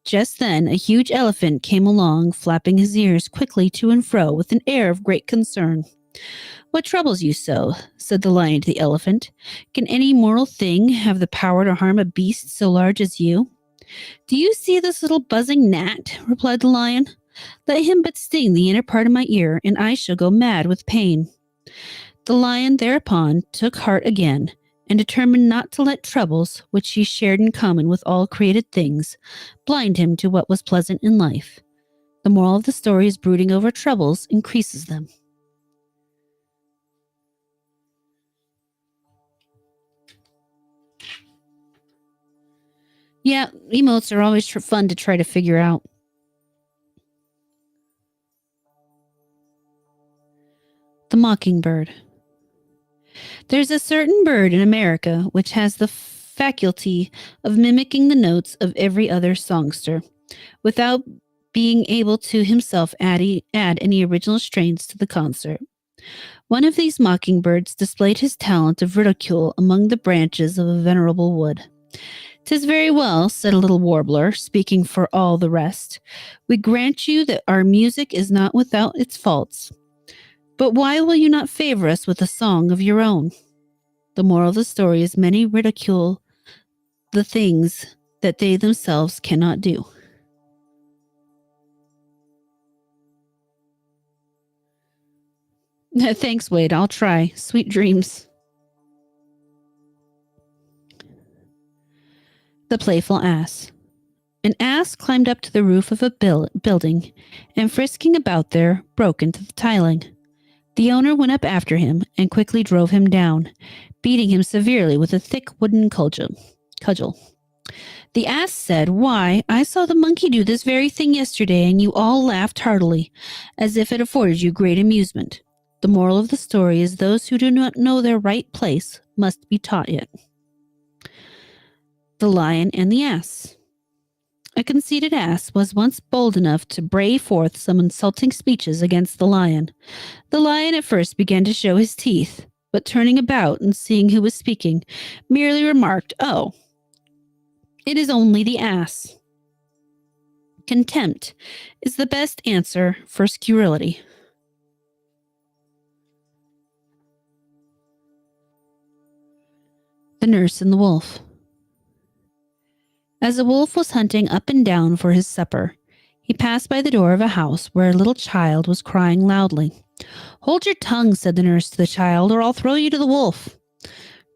Just then a huge elephant came along, flapping his ears quickly to and fro with an air of great concern. What troubles you so? Said the lion to the elephant. Can any mortal thing have the power to harm a beast so large as you? Do you see this little buzzing gnat? Replied the lion. Let him but sting the inner part of my ear, and I shall go mad with pain. The lion thereupon took heart again, and determined not to let troubles, which he shared in common with all created things, blind him to what was pleasant in life. The moral of the story is brooding over troubles increases them. Yeah, emotes are always fun to try to figure out. The Mockingbird. There's a certain bird in America which has the faculty of mimicking the notes of every other songster, without being able to himself add any original strains to the concert. One of these mockingbirds displayed his talent of ridicule among the branches of a venerable wood. "'Tis very well," said a little warbler, speaking for all the rest. "We grant you that our music is not without its faults. But why will you not favor us with a song of your own?" The moral of the story is many ridicule the things that they themselves cannot do. Thanks, Wade. I'll try. Sweet dreams. The Playful Ass. An ass climbed up to the roof of a building, and frisking about there, broke into the tiling. The owner went up after him and quickly drove him down, beating him severely with a thick wooden cudgel. The ass said, "Why, I saw the monkey do this very thing yesterday, and you all laughed heartily, as if it afforded you great amusement." The moral of the story is those who do not know their right place must be taught it. The Lion and the Ass. A conceited ass was once bold enough to bray forth some insulting speeches against the lion. The lion at first began to show his teeth, but turning about and seeing who was speaking, merely remarked, "Oh, it is only the ass." Contempt is the best answer for scurrility. The Nurse and the Wolf. As a wolf was hunting up and down for his supper, He passed by the door of a house where a little child was crying loudly. "Hold your tongue," said the nurse to the child, "or I'll throw you to the wolf."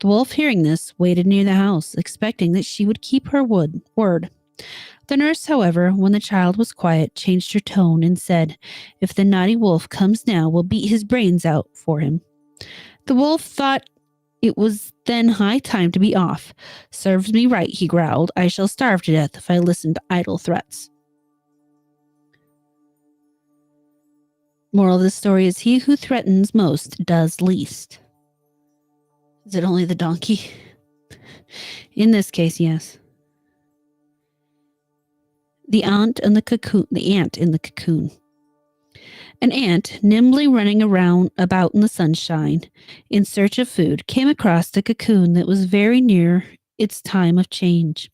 The wolf, hearing this, waited near the house, expecting that she would keep her word. The nurse, however, when the child was quiet, changed her tone and said, "If the naughty wolf comes now, we'll beat his brains out for him." The wolf thought it was then high time to be off. "Serves me right," he growled. "I shall starve to death if I listen to idle threats." Moral of the story is he who threatens most does least. Is it only the donkey? In this case, yes. The ant and the cocoon. The ant in the cocoon. An ant, nimbly running about in the sunshine in search of food, came across a cocoon that was very near its time of change.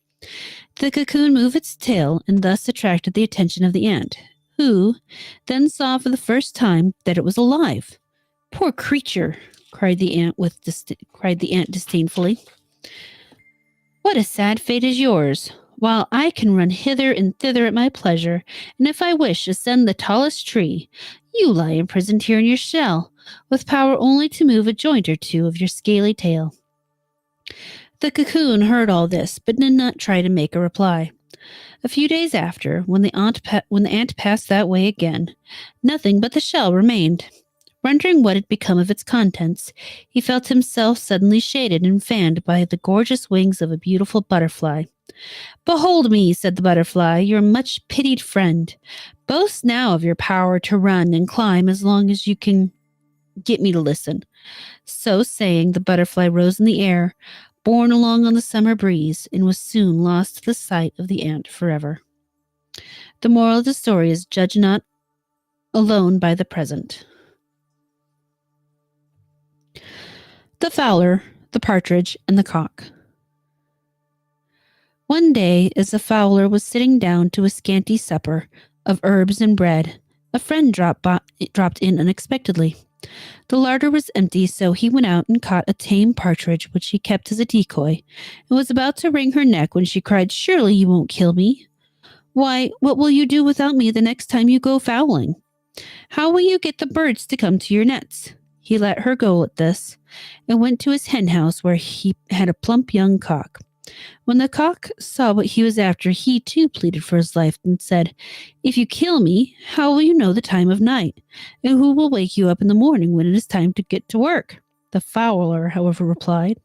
The cocoon moved its tail and thus attracted the attention of the ant, who then saw for the first time that it was alive. "Poor creature!" cried the ant disdainfully. "What a sad fate is yours! While I can run hither and thither at my pleasure, and if I wish ascend the tallest tree, you lie imprisoned here in your shell, with power only to move a joint or two of your scaly tail." The cocoon heard all this, but did not try to make a reply. A few days after, when the ant passed that way again, nothing but the shell remained. Wondering what had become of its contents, he felt himself suddenly shaded and fanned by the gorgeous wings of a beautiful butterfly. "Behold me," said the butterfly, "your much pitied friend. Boast now of your power to run and climb as long as you can get me to listen." So saying, the butterfly rose in the air, borne along on the summer breeze, and was soon lost to the sight of the ant forever. The moral of the story is judge not alone by the present. The Fowler, the Partridge, and the Cock. One day, as the fowler was sitting down to a scanty supper of herbs and bread, a friend dropped in unexpectedly. The larder was empty, so he went out and caught a tame partridge, which he kept as a decoy, and was about to wring her neck when she cried, "Surely you won't kill me? Why, what will you do without me the next time you go fowling? How will you get the birds to come to your nets?" He let her go at this, and went to his hen house where he had a plump young cock. When the cock saw what he was after, he too pleaded for his life and said, "If you kill me, how will you know the time of night? And who will wake you up in the morning when it is time to get to work?" The fowler, however, replied,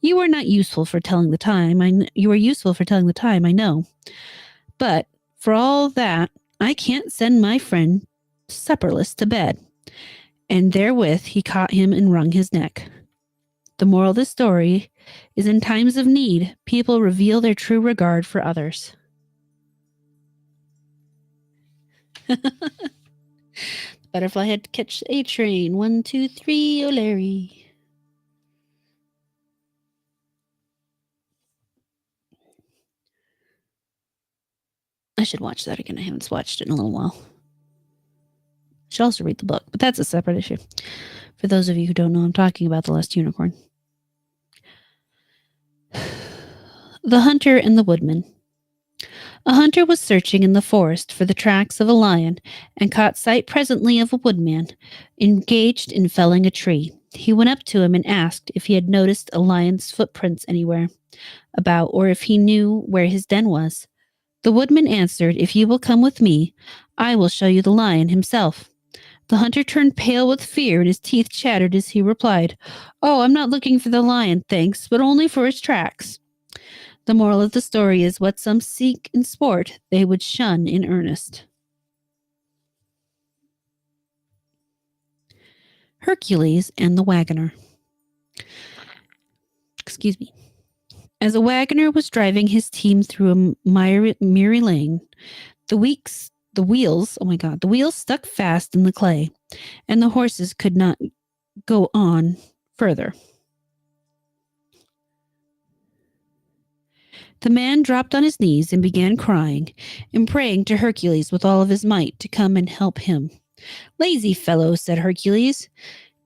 "You are not useful for telling the time. You are useful for telling the time, I know. But for all that, I can't send my friend supperless to bed." And therewith he caught him and wrung his neck. The moral of this story is in times of need, people reveal their true regard for others. Butterfly had to catch a train. 1, 2, 3, oh Larry. I should watch that again. I haven't watched it in a little while. I should also read the book, but that's a separate issue. For those of you who don't know, I'm talking about The Last Unicorn. The Hunter and the Woodman. A hunter was searching in the forest for the tracks of a lion and caught sight presently of a woodman engaged in felling a tree. He went up to him and asked if he had noticed a lion's footprints anywhere about, or if he knew where his den was. The woodman answered, "If you will come with me, I will show you the lion himself." The hunter turned pale with fear, and his teeth chattered as he replied, "Oh, I'm not looking for the lion, thanks, but only for his tracks." The moral of the story is what some seek in sport, they would shun in earnest. Hercules and the Wagoner. Excuse me. As a wagoner was driving his team through a miry lane, the wheels stuck fast in the clay, and the horses could not go on further. The man dropped on his knees and began crying and praying to Hercules with all of his might to come and help him. "Lazy fellow," said Hercules,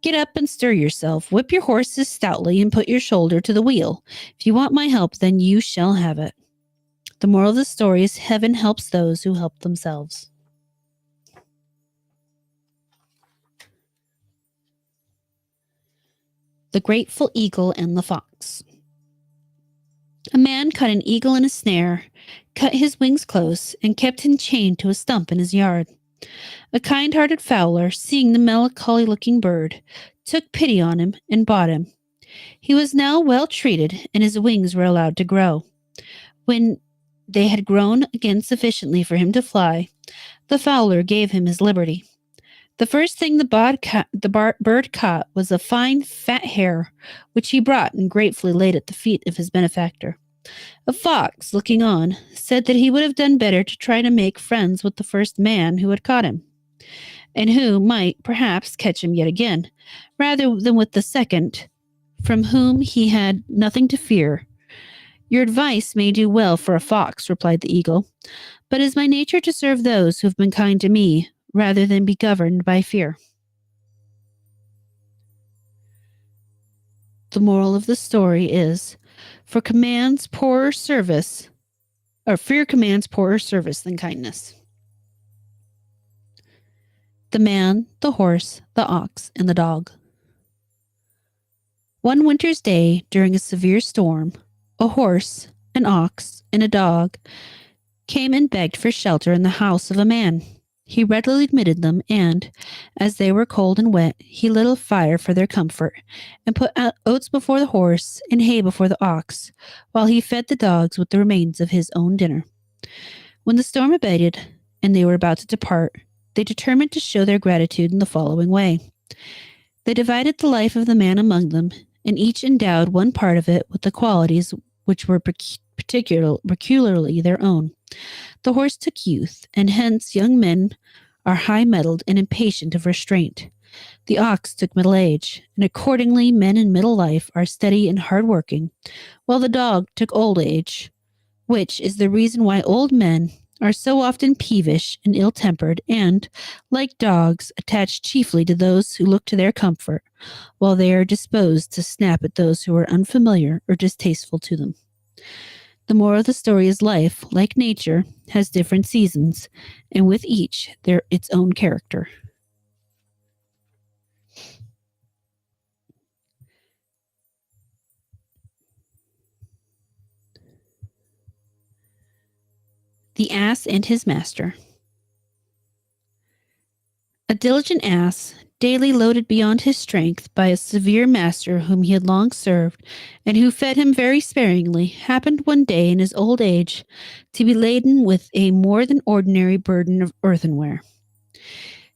"get up and stir yourself. Whip your horses stoutly and put your shoulder to the wheel. If you want my help, then you shall have it." The moral of the story is heaven helps those who help themselves. The Grateful Eagle and the Fox. A man caught an eagle in a snare, cut his wings close, and kept him chained to a stump in his yard. A kind-hearted fowler, seeing the melancholy-looking bird, took pity on him and bought him. He was now well treated, and his wings were allowed to grow. When they had grown again sufficiently for him to fly, the fowler gave him his liberty. The first thing the bird caught was a fine fat hare, which he brought and gratefully laid at the feet of his benefactor. A fox, looking on, said that he would have done better to try to make friends with the first man who had caught him, and who might perhaps catch him yet again, rather than with the second, from whom he had nothing to fear. Your advice may do well for a fox, replied the eagle, but it is my nature to serve those who have been kind to me, rather than be governed by fear. The moral of the story is, fear commands poorer service than kindness. The man, the horse, the ox, and the dog. One winter's day, during a severe storm, a horse, an ox, and a dog came and begged for shelter in the house of a man. He readily admitted them, and, as they were cold and wet, he lit a fire for their comfort, and put oats before the horse and hay before the ox, while he fed the dogs with the remains of his own dinner. When the storm abated, and they were about to depart, they determined to show their gratitude in the following way. They divided the life of the man among them, and each endowed one part of it with the qualities which were peculiarly their own. The horse took youth, and hence young men are high-mettled and impatient of restraint. The ox took middle age, and accordingly men in middle life are steady and hard-working, while the dog took old age, which is the reason why old men are so often peevish and ill-tempered and, like dogs, attached chiefly to those who look to their comfort, while they are disposed to snap at those who are unfamiliar or distasteful to them. The moral of the story is life, like nature, has different seasons, and with each, its own character. The Ass and His Master. A diligent ass, daily loaded beyond his strength by a severe master whom he had long served, and who fed him very sparingly, happened one day in his old age to be laden with a more than ordinary burden of earthenware.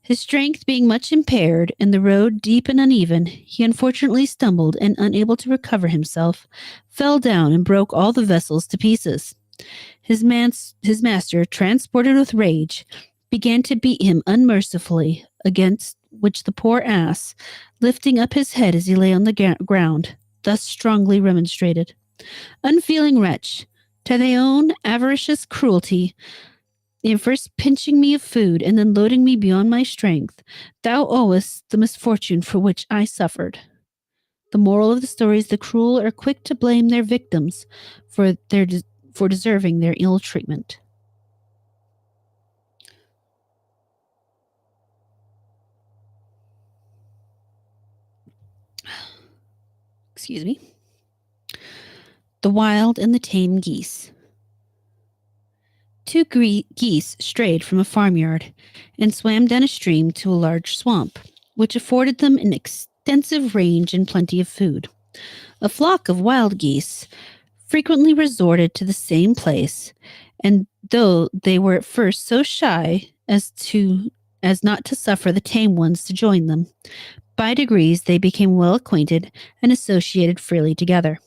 His strength being much impaired, and the road deep and uneven, he unfortunately stumbled, and, unable to recover himself, fell down and broke all the vessels to pieces. His master, transported with rage, began to beat him unmercifully, against which the poor ass, lifting up his head as he lay on the ground, thus strongly remonstrated. Unfeeling wretch, to thy own avaricious cruelty, in first pinching me of food and then loading me beyond my strength, thou owest the misfortune for which I suffered. The moral of the story is the cruel are quick to blame their victims for deserving their ill treatment. Excuse me. The Wild and the Tame Geese. Two geese strayed from a farmyard and swam down a stream to a large swamp, which afforded them an extensive range and plenty of food. A flock of wild geese frequently resorted to the same place, and though they were at first so shy as not to suffer the tame ones to join them, by degrees they became well acquainted and associated freely together.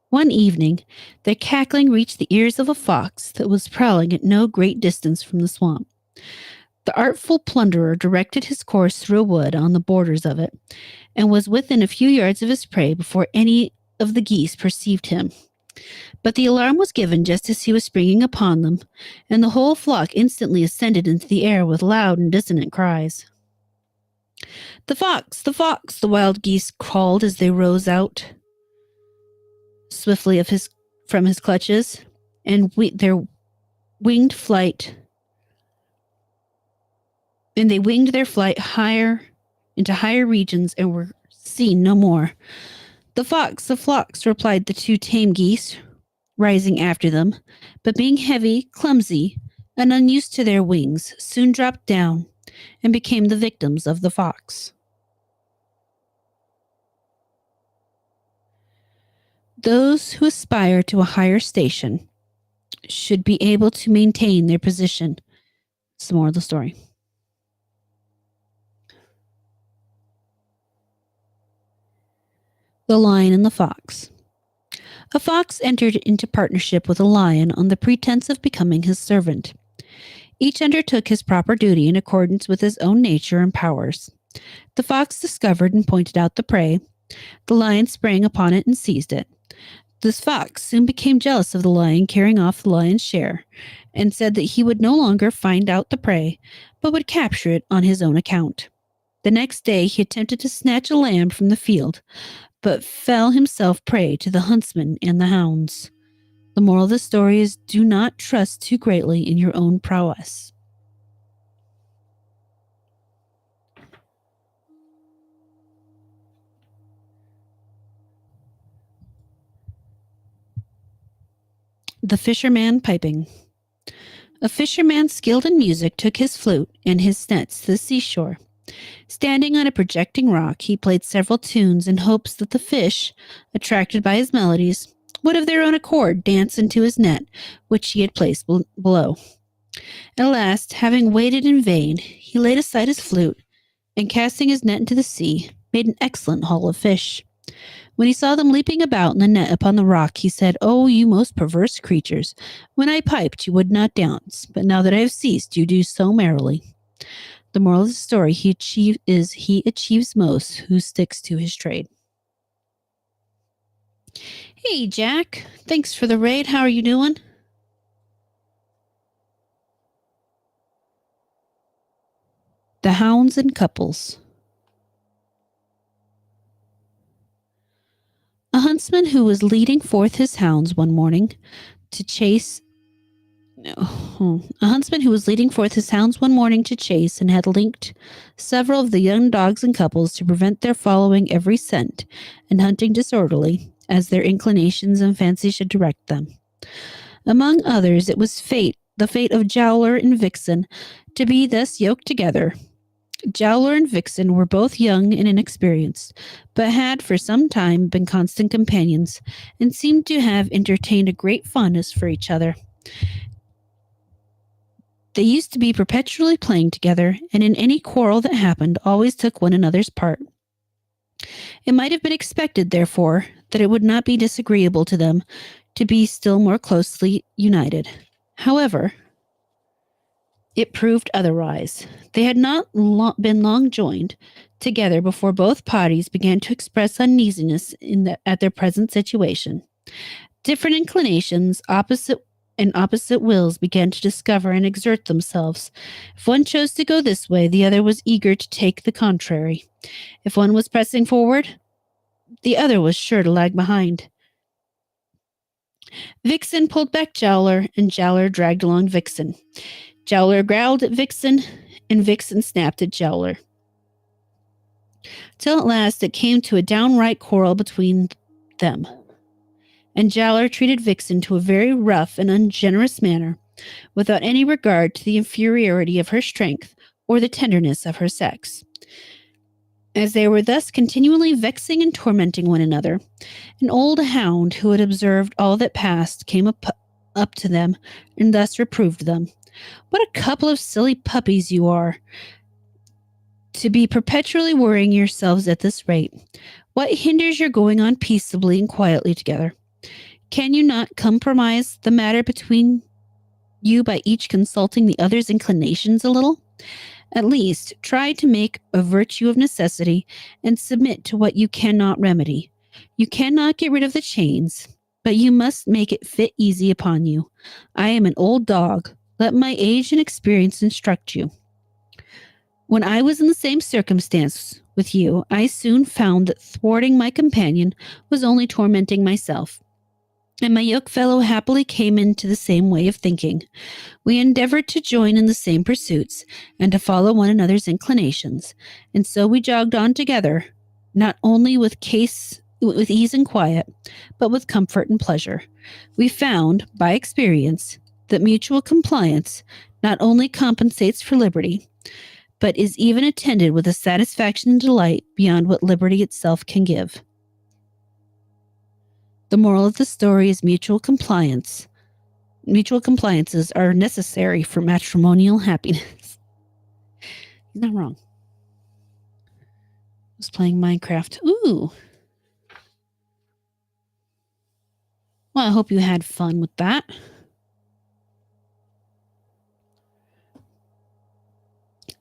One evening, their cackling reached the ears of a fox that was prowling at no great distance from the swamp. The artful plunderer directed his course through a wood on the borders of it, and was within a few yards of his prey before any of the geese perceived him. But the alarm was given just as he was springing upon them, and the whole flock instantly ascended into the air with loud and dissonant cries. The fox, the wild geese called as they rose out swiftly from his clutches. and their winged flight, and they winged their flight higher into higher regions and were seen no more. The flocks, replied the two tame geese, rising after them, but being heavy, clumsy, and unused to their wings, soon dropped down and became the victims of the fox. Those who aspire to a higher station should be able to maintain their position. Some more of the story. The Lion and the Fox. A fox entered into partnership with a lion on the pretense of becoming his servant. Each undertook his proper duty in accordance with his own nature and powers. The fox discovered and pointed out the prey. The lion sprang upon it and seized it. This fox soon became jealous of the lion carrying off the lion's share, and said that he would no longer find out the prey, but would capture it on his own account. The next day he attempted to snatch a lamb from the field, but fell himself prey to the huntsman and the hounds. The moral of the story is do not trust too greatly in your own prowess. The Fisherman Piping. A fisherman skilled in music took his flute and his nets to the seashore. Standing on a projecting rock, he played several tunes in hopes that the fish, attracted by his melodies, would of their own accord dance into his net, which he had placed below. At last, having waited in vain, he laid aside his flute, and casting his net into the sea, made an excellent haul of fish. When he saw them leaping about in the net upon the rock, he said, "Oh, you most perverse creatures! When I piped, you would not dance, but now that I have ceased, you do so merrily." The moral of the story he achieves most who sticks to his trade. Hey, Jack. Thanks for the raid. How are you doing? The Hounds and Couples. A huntsman who was leading forth his hounds one morning to chase a huntsman who was leading forth his hounds one morning to chase and had linked several of the young dogs and couples to prevent their following every scent and hunting disorderly as their inclinations and fancy should direct them. Among others, it was the fate of Jowler and Vixen, to be thus yoked together. Jowler and Vixen were both young and inexperienced, but had for some time been constant companions, and seemed to have entertained a great fondness for each other. They used to be perpetually playing together, and in any quarrel that happened always took one another's part. It might have been expected, therefore, that it would not be disagreeable to them to be still more closely united. However, it proved otherwise. They had not been long joined together before both parties began to express uneasiness at their present situation. Different inclinations, opposite wills began to discover and exert themselves. If one chose to go this way, the other was eager to take the contrary. If one was pressing forward, the other was sure to lag behind. Vixen pulled back Jowler, and Jowler dragged along Vixen. Jowler growled at Vixen, and Vixen snapped at Jowler. Till at last it came to a downright quarrel between them, and Jowler treated Vixen to a very rough and ungenerous manner, without any regard to the inferiority of her strength or the tenderness of her sex. As they were thus continually vexing and tormenting one another, an old hound who had observed all that passed came up to them and thus reproved them. "What a couple of silly puppies you are, to be perpetually worrying yourselves at this rate. What hinders your going on peaceably and quietly together? Can you not compromise the matter between you by each consulting the other's inclinations a little? At least, try to make a virtue of necessity and submit to what you cannot remedy. You cannot get rid of the chains, but you must make it fit easy upon you. I am an old dog. Let my age and experience instruct you. When I was in the same circumstance with you, I soon found that thwarting my companion was only tormenting myself. and my yoke fellow happily came into the same way of thinking. We endeavored to join in the same pursuits and to follow one another's inclinations, and so we jogged on together, not only with ease and quiet, but with comfort and pleasure. We found, by experience, that mutual compliance not only compensates for liberty, but is even attended with a satisfaction and delight beyond what liberty itself can give. The moral of the story is mutual compliance. Mutual compliances are necessary for matrimonial happiness. He's not wrong. I was playing Minecraft. Ooh. Well, I hope you had fun with that.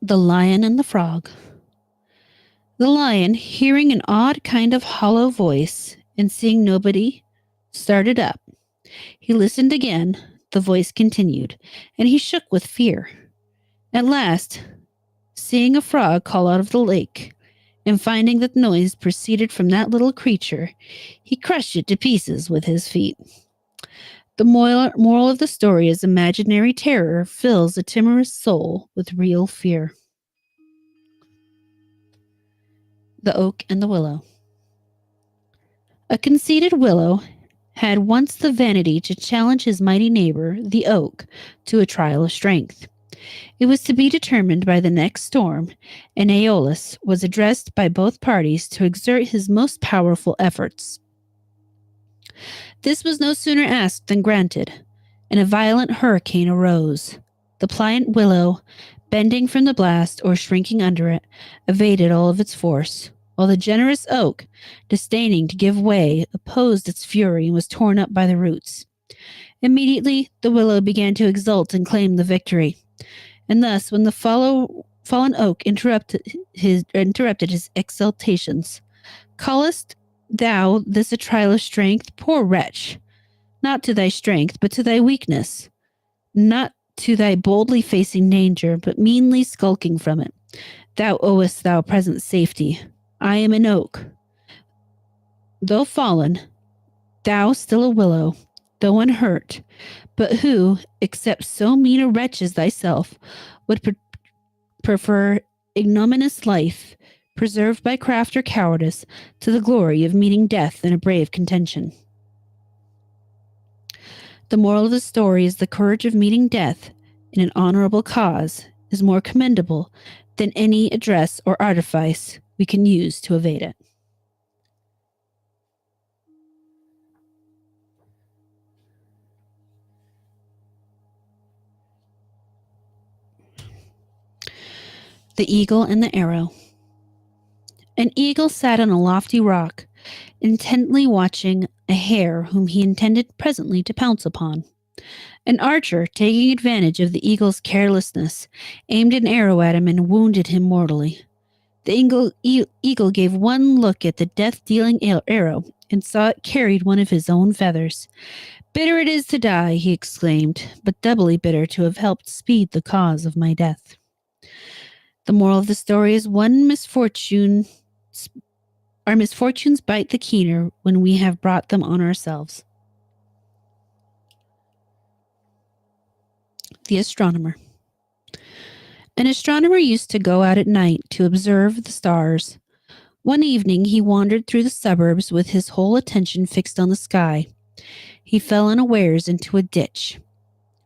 The Lion and the Frog. The lion, hearing an odd kind of hollow voice and seeing nobody, started up. He listened again. The voice continued, and he shook with fear. At last, seeing a frog call out of the lake, and finding that the noise proceeded from that little creature, he crushed it to pieces with his feet. The moral of the story is imaginary terror fills a timorous soul with real fear. The Oak and the Willow. A conceited willow had once the vanity to challenge his mighty neighbor, the oak, to a trial of strength. It was to be determined by the next storm, and Aeolus was addressed by both parties to exert his most powerful efforts. This was no sooner asked than granted, and a violent hurricane arose. The pliant willow, bending from the blast or shrinking under it, evaded all of its force, while the generous oak, disdaining to give way, opposed its fury and was torn up by the roots. Immediately, the willow began to exult and claim the victory. And thus, when the fallen oak interrupted his exultations, callest thou this a trial of strength, poor wretch? Not to thy strength, but to thy weakness. Not to thy boldly facing danger, but meanly skulking from it. Thou owest thou present safety. I am an oak. Though fallen, thou still a willow, though unhurt, but who, except so mean a wretch as thyself, would prefer ignominious life, preserved by craft or cowardice, to the glory of meeting death in a brave contention. The moral of the story is the courage of meeting death in an honorable cause is more commendable than any address or artifice we can use to evade it. The Eagle and the Arrow. An eagle sat on a lofty rock, intently watching a hare whom he intended presently to pounce upon. An archer, taking advantage of the eagle's carelessness, aimed an arrow at him and wounded him mortally. The eagle gave one look at the death-dealing arrow and saw it carried one of his own feathers. "Bitter it is to die," he exclaimed, "but doubly bitter to have helped speed the cause of my death." The moral of the story is our misfortunes bite the keener when we have brought them on ourselves. The Astronomer. An astronomer used to go out at night to observe the stars. One evening he wandered through the suburbs with his whole attention fixed on the sky. He fell unawares into a ditch.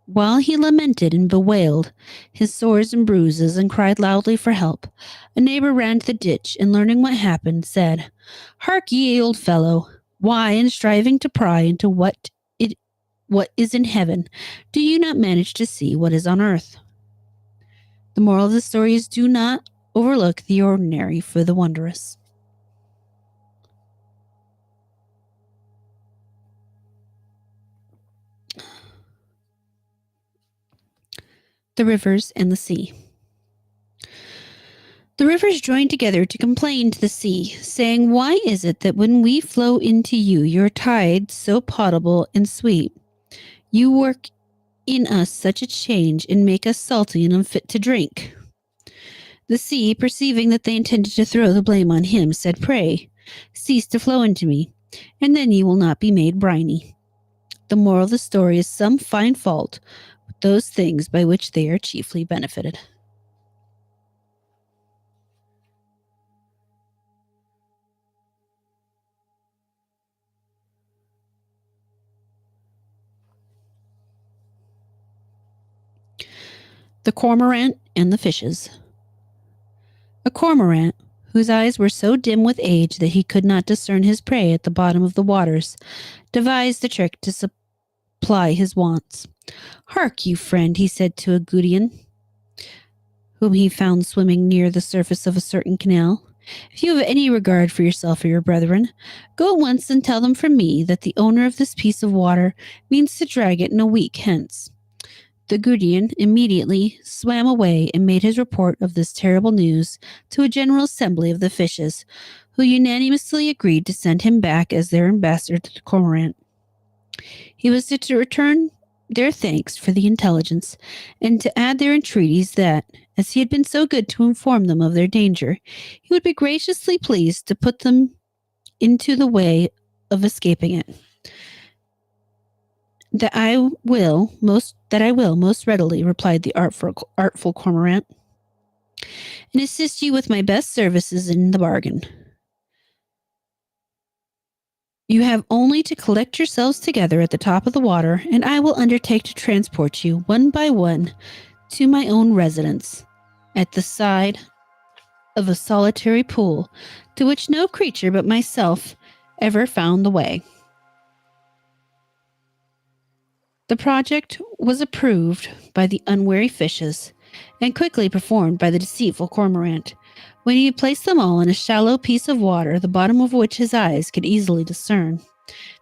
While he lamented and bewailed his sores and bruises and cried loudly for help, a neighbor ran to the ditch and, learning what happened, said, "Hark ye, old fellow, why, in striving to pry into what is in heaven, do you not manage to see what is on earth?" The moral of the story is do not overlook the ordinary for the wondrous. The Rivers and the Sea. The rivers joined together to complain to the sea, saying, "Why is it that when we flow into you, your tides so potable and sweet, you work in us such a change and make us salty and unfit to drink?" The sea, perceiving that they intended to throw the blame on him, said, "Pray, cease to flow into me, and then you will not be made briny." The moral of the story is some find fault with those things by which they are chiefly benefited. The Cormorant and the Fishes. A cormorant, whose eyes were so dim with age that he could not discern his prey at the bottom of the waters, devised a trick to supply his wants. "Hark you, friend," he said to a Gudgeon, whom he found swimming near the surface of a certain canal. "If you have any regard for yourself or your brethren, go at once and tell them from me that the owner of this piece of water means to drag it in a week hence." The Gudgeon immediately swam away and made his report of this terrible news to a general assembly of the fishes, who unanimously agreed to send him back as their ambassador to the Cormorant. He was to return their thanks for the intelligence, and to add their entreaties that, as he had been so good to inform them of their danger, he would be graciously pleased to put them into the way of escaping it. That I will most readily," replied the artful Cormorant, "and assist you with my best services in the bargain. You have only to collect yourselves together at the top of the water, and I will undertake to transport you, one by one, to my own residence, at the side of a solitary pool, to which no creature but myself ever found the way." The project was approved by the unwary fishes, and quickly performed by the deceitful Cormorant. When he had placed them all in a shallow piece of water, the bottom of which his eyes could easily discern,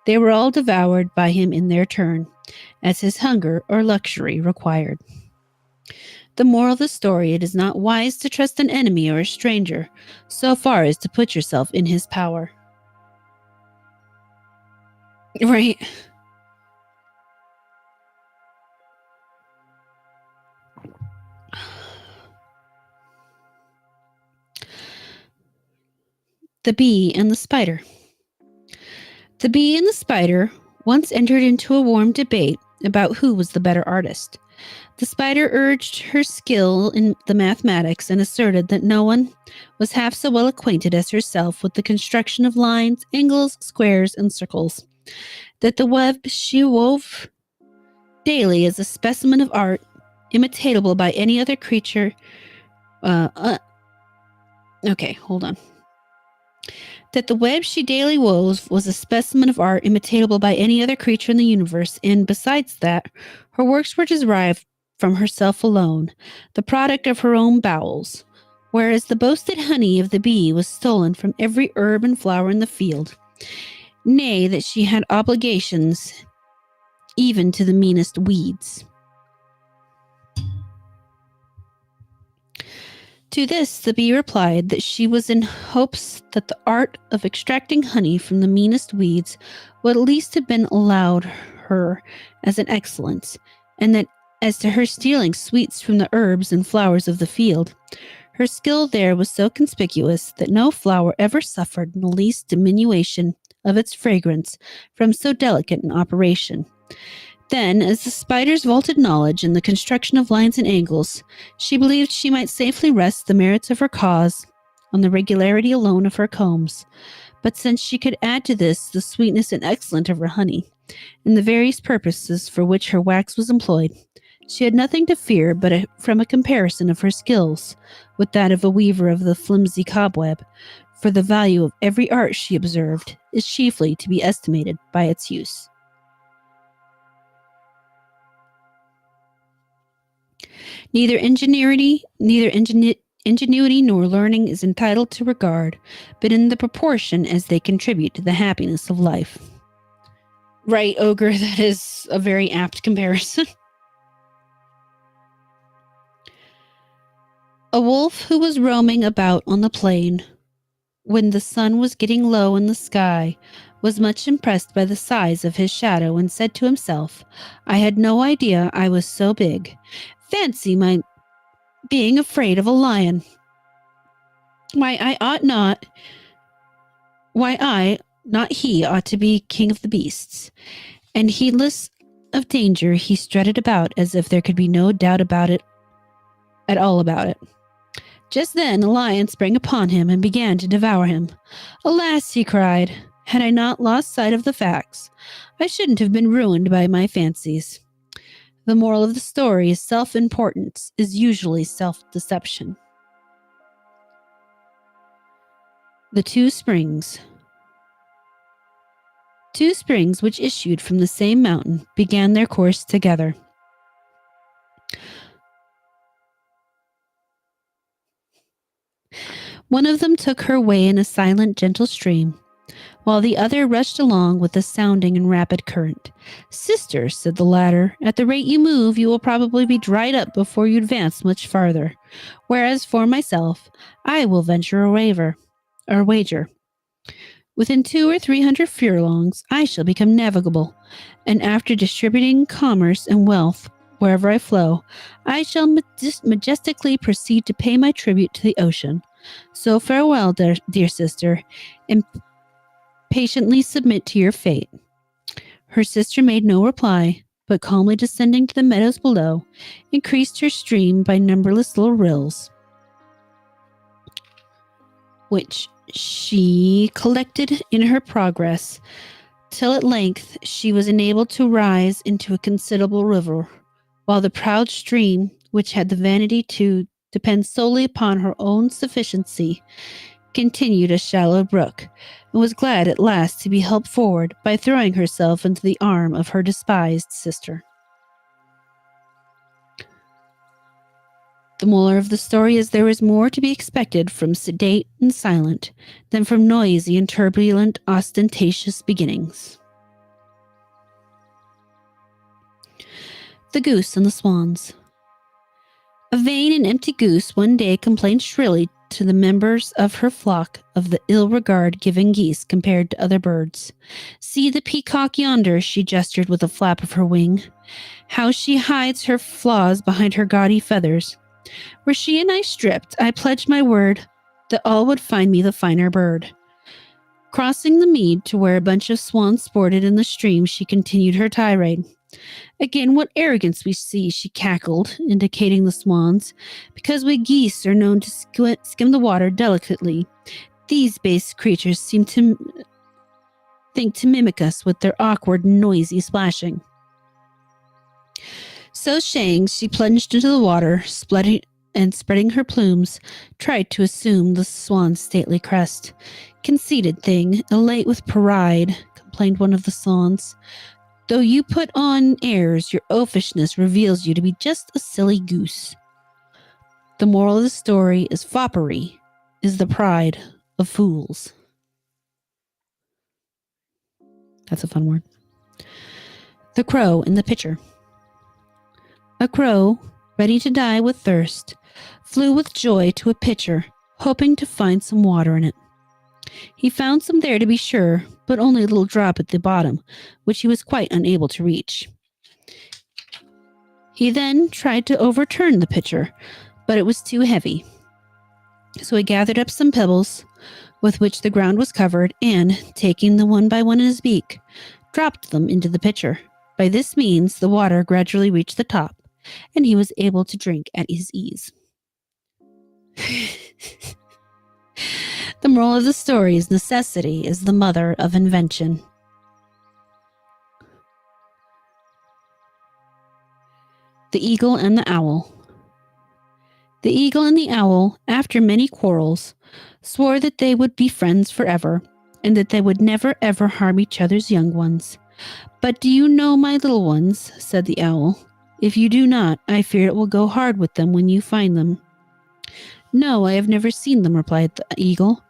they were all devoured by him in their turn, as his hunger or luxury required. The moral of the story: it is not wise to trust an enemy or a stranger so far as to put yourself in his power. Right. The Bee and the Spider. The Bee and the Spider once entered into a warm debate about who was the better artist. The Spider urged her skill in the mathematics and asserted that no one was half so well acquainted as herself with the construction of lines, angles, squares, and circles. That the web she wove daily is a specimen of art imitatable by any other creature. Okay, hold on. That the web she daily wove was a specimen of art imitatable by any other creature in the universe, and besides that, her works were derived from herself alone, the product of her own bowels, whereas the boasted honey of the bee was stolen from every herb and flower in the field. Nay, that she had obligations even to the meanest weeds. To this, the bee replied that she was in hopes that the art of extracting honey from the meanest weeds would at least have been allowed her as an excellence, and that as to her stealing sweets from the herbs and flowers of the field, her skill there was so conspicuous that no flower ever suffered the least diminution of its fragrance from so delicate an operation. Then, as the Spider's vaulted knowledge in the construction of lines and angles, she believed she might safely rest the merits of her cause on the regularity alone of her combs. But since she could add to this the sweetness and excellence of her honey, and the various purposes for which her wax was employed, she had nothing to fear but from a comparison of her skills with that of a weaver of the flimsy cobweb, for the value of every art, she observed, is chiefly to be estimated by its use. Neither ingenuity nor learning is entitled to regard, but in the proportion as they contribute to the happiness of life. Right, Ogre, that is a very apt comparison. A wolf who was roaming about on the plain when the sun was getting low in the sky was much impressed by the size of his shadow and said to himself, "I had no idea I was so big. Fancy my being afraid of a lion. Why, not he, ought to be king of the beasts." and heedless of danger, he strutted about as if there could be no doubt about it at all about it. Just then the lion sprang upon him and began to devour him. Alas, he cried, had I not lost sight of the facts, I shouldn't have been ruined by my fancies. The moral of the story is self-importance is usually self-deception. The Two Springs. Two springs which issued from the same mountain began their course together. One of them took her way in a silent, gentle stream, while the other rushed along with a sounding and rapid current. Sister, said the latter, at the rate you move, you will probably be dried up before you advance much farther. Whereas for myself, I will venture a wager. Within 200 or 300 furlongs, I shall become navigable, and after distributing commerce and wealth wherever I flow, I shall majestically proceed to pay my tribute to the ocean. So farewell, dear sister, and patiently submit to your fate. Her sister made no reply, but calmly descending to the meadows below, increased her stream by numberless little rills, which she collected in her progress, till at length she was enabled to rise into a considerable river, while the proud stream, which had the vanity to depend solely upon her own sufficiency, continued a shallow brook, and was glad at last to be helped forward by throwing herself into the arm of her despised sister. The moral of the story is there is more to be expected from sedate and silent than from noisy and turbulent, ostentatious beginnings. The Goose and the Swans. A vain and empty goose one day complained shrilly to the members of her flock of the ill regard given geese compared to other birds. See the peacock yonder, she gestured with a flap of her wing. How she hides her flaws behind her gaudy feathers. Were she and I stripped, I pledge my word that all would find me the finer bird. Crossing the mead to where a bunch of swans sported in the stream, she continued her tirade. Again, what arrogance we see, she cackled, indicating the swans. Because we geese are known to skim the water delicately, these base creatures seem to think to mimic us with their awkward, noisy splashing. So saying, she plunged into the water, spreading her plumes, tried to assume the swan's stately crest. Conceited thing, elate with pride, complained one of the swans. Though you put on airs, your oafishness reveals you to be just a silly goose. The moral of the story is foppery is the pride of fools. That's a fun word. The Crow in the Pitcher. A crow, ready to die with thirst, flew with joy to a pitcher, hoping to find some water in it. He found some there to be sure, but only a little drop at the bottom, which he was quite unable to reach. He then tried to overturn the pitcher, but it was too heavy. So he gathered up some pebbles, with which the ground was covered, and, taking them one by one in his beak, dropped them into the pitcher. By this means, the water gradually reached the top, and he was able to drink at his ease. The moral of the story is necessity is the mother of invention. The Eagle and the Owl. The eagle and the owl, after many quarrels, swore that they would be friends forever, and that they would never ever harm each other's young ones. But do you know my little ones? Said the owl. If you do not, I fear it will go hard with them when you find them. No, I have never seen them, replied the eagle.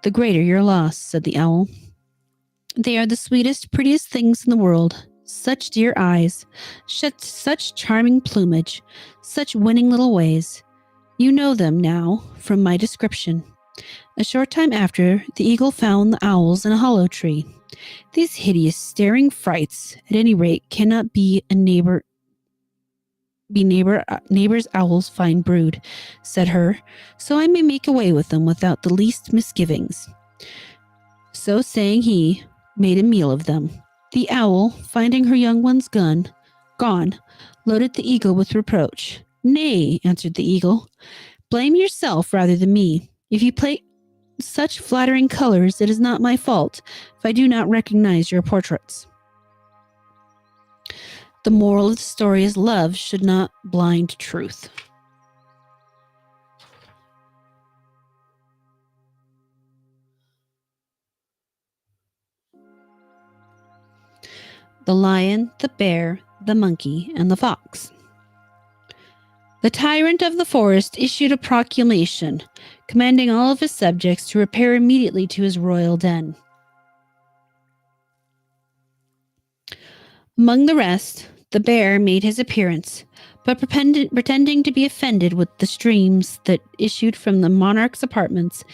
The greater your loss, said the owl. They are the sweetest, prettiest things in the world. Such dear eyes, such charming plumage, such winning little ways. You know them now from my description. A short time after, the eagle found the owls in a hollow tree. These hideous, staring frights, at any rate, cannot be neighbor's owl's fine brood, said her, so I may make away with them without the least misgivings. So saying, he made a meal of them. The owl, finding her young one's gun gone, loaded the eagle with reproach. Nay, answered the eagle, blame yourself rather than me. If you play such flattering colors, it is not my fault if I do not recognize your portraits. The moral of the story is love should not blind truth. The lion, the bear, the monkey, and the fox. The tyrant of the forest issued a proclamation, commanding all of his subjects to repair immediately to his royal den. Among the rest, the bear made his appearance, but pretending to be offended with the streams that issued from the monarch's apartments,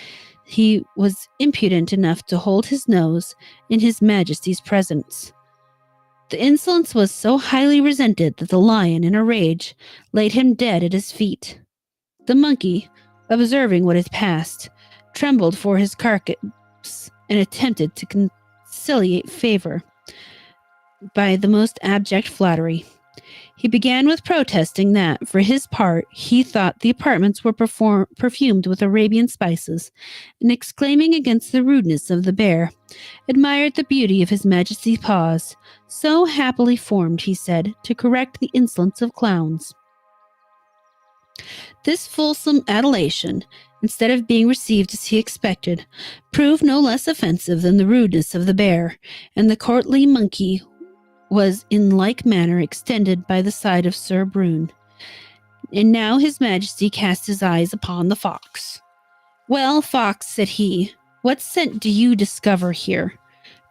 he was impudent enough to hold his nose in his majesty's presence. The insolence was so highly resented that the lion, in a rage, laid him dead at his feet. The monkey, observing what had passed, trembled for his carcass and attempted to conciliate favor by the most abject flattery. He began with protesting that, for his part, he thought the apartments were perfumed with Arabian spices, and exclaiming against the rudeness of the bear, admired the beauty of his majesty's paws, so happily formed, he said, to correct the insolence of clowns. This fulsome adulation, instead of being received as he expected, proved no less offensive than the rudeness of the bear, and the courtly monkey was in like manner extended by the side of Sir Brune. And now his majesty cast his eyes upon the fox. Well, fox, said he, what scent do you discover here?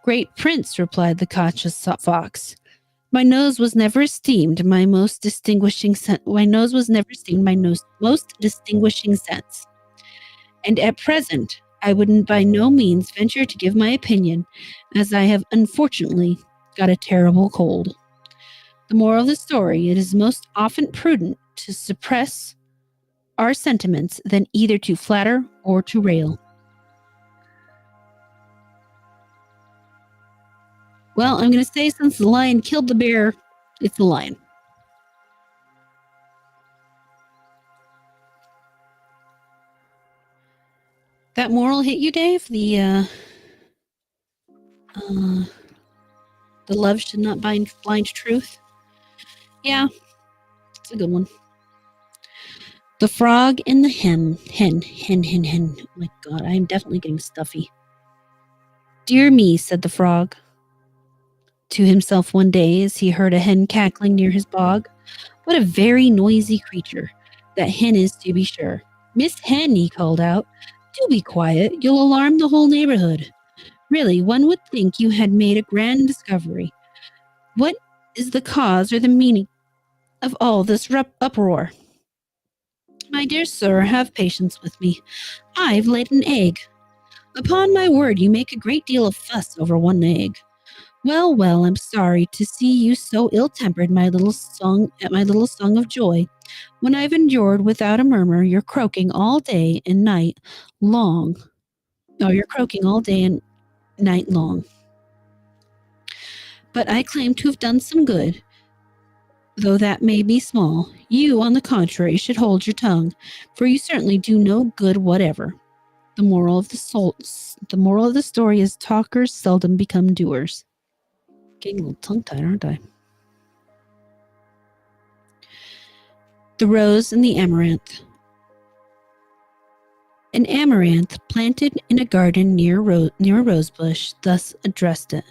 Great prince, replied the cautious fox, my nose was never esteemed my most distinguishing sense. My nose was never esteemed my most distinguishing sense. And at present, I would by no means venture to give my opinion, as I have unfortunately got a terrible cold. The moral of the story, it is most often prudent to suppress our sentiments than either to flatter or to rail. Well, I'm going to say since the lion killed the bear, it's the lion. That moral hit you, Dave? The love should not blind truth? Yeah, it's a good one. The frog and the hen. Oh my God, I'm definitely getting stuffy. Dear me, said the frog to himself one day as he heard a hen cackling near his bog. What a very noisy creature that hen is, to be sure. Miss Hen, he called out, do be quiet. You'll alarm the whole neighborhood. Really, one would think you had made a grand discovery. What is the cause or the meaning of all this uproar? My dear sir, have patience with me. I've laid an egg. Upon my word, you make a great deal of fuss over one egg. Well, well, I'm sorry to see you so ill-tempered, my little song of joy, when I've endured without a murmur your croaking all day and night long. Oh, you're croaking all day and night long. But I claim to have done some good, though that may be small. You, on the contrary, should hold your tongue, for you certainly do no good whatever. The moral of the story is talkers seldom become doers. Getting a little tongue-tied, aren't I? The Rose and the Amaranth. An amaranth planted in a garden near a rose bush thus addressed it.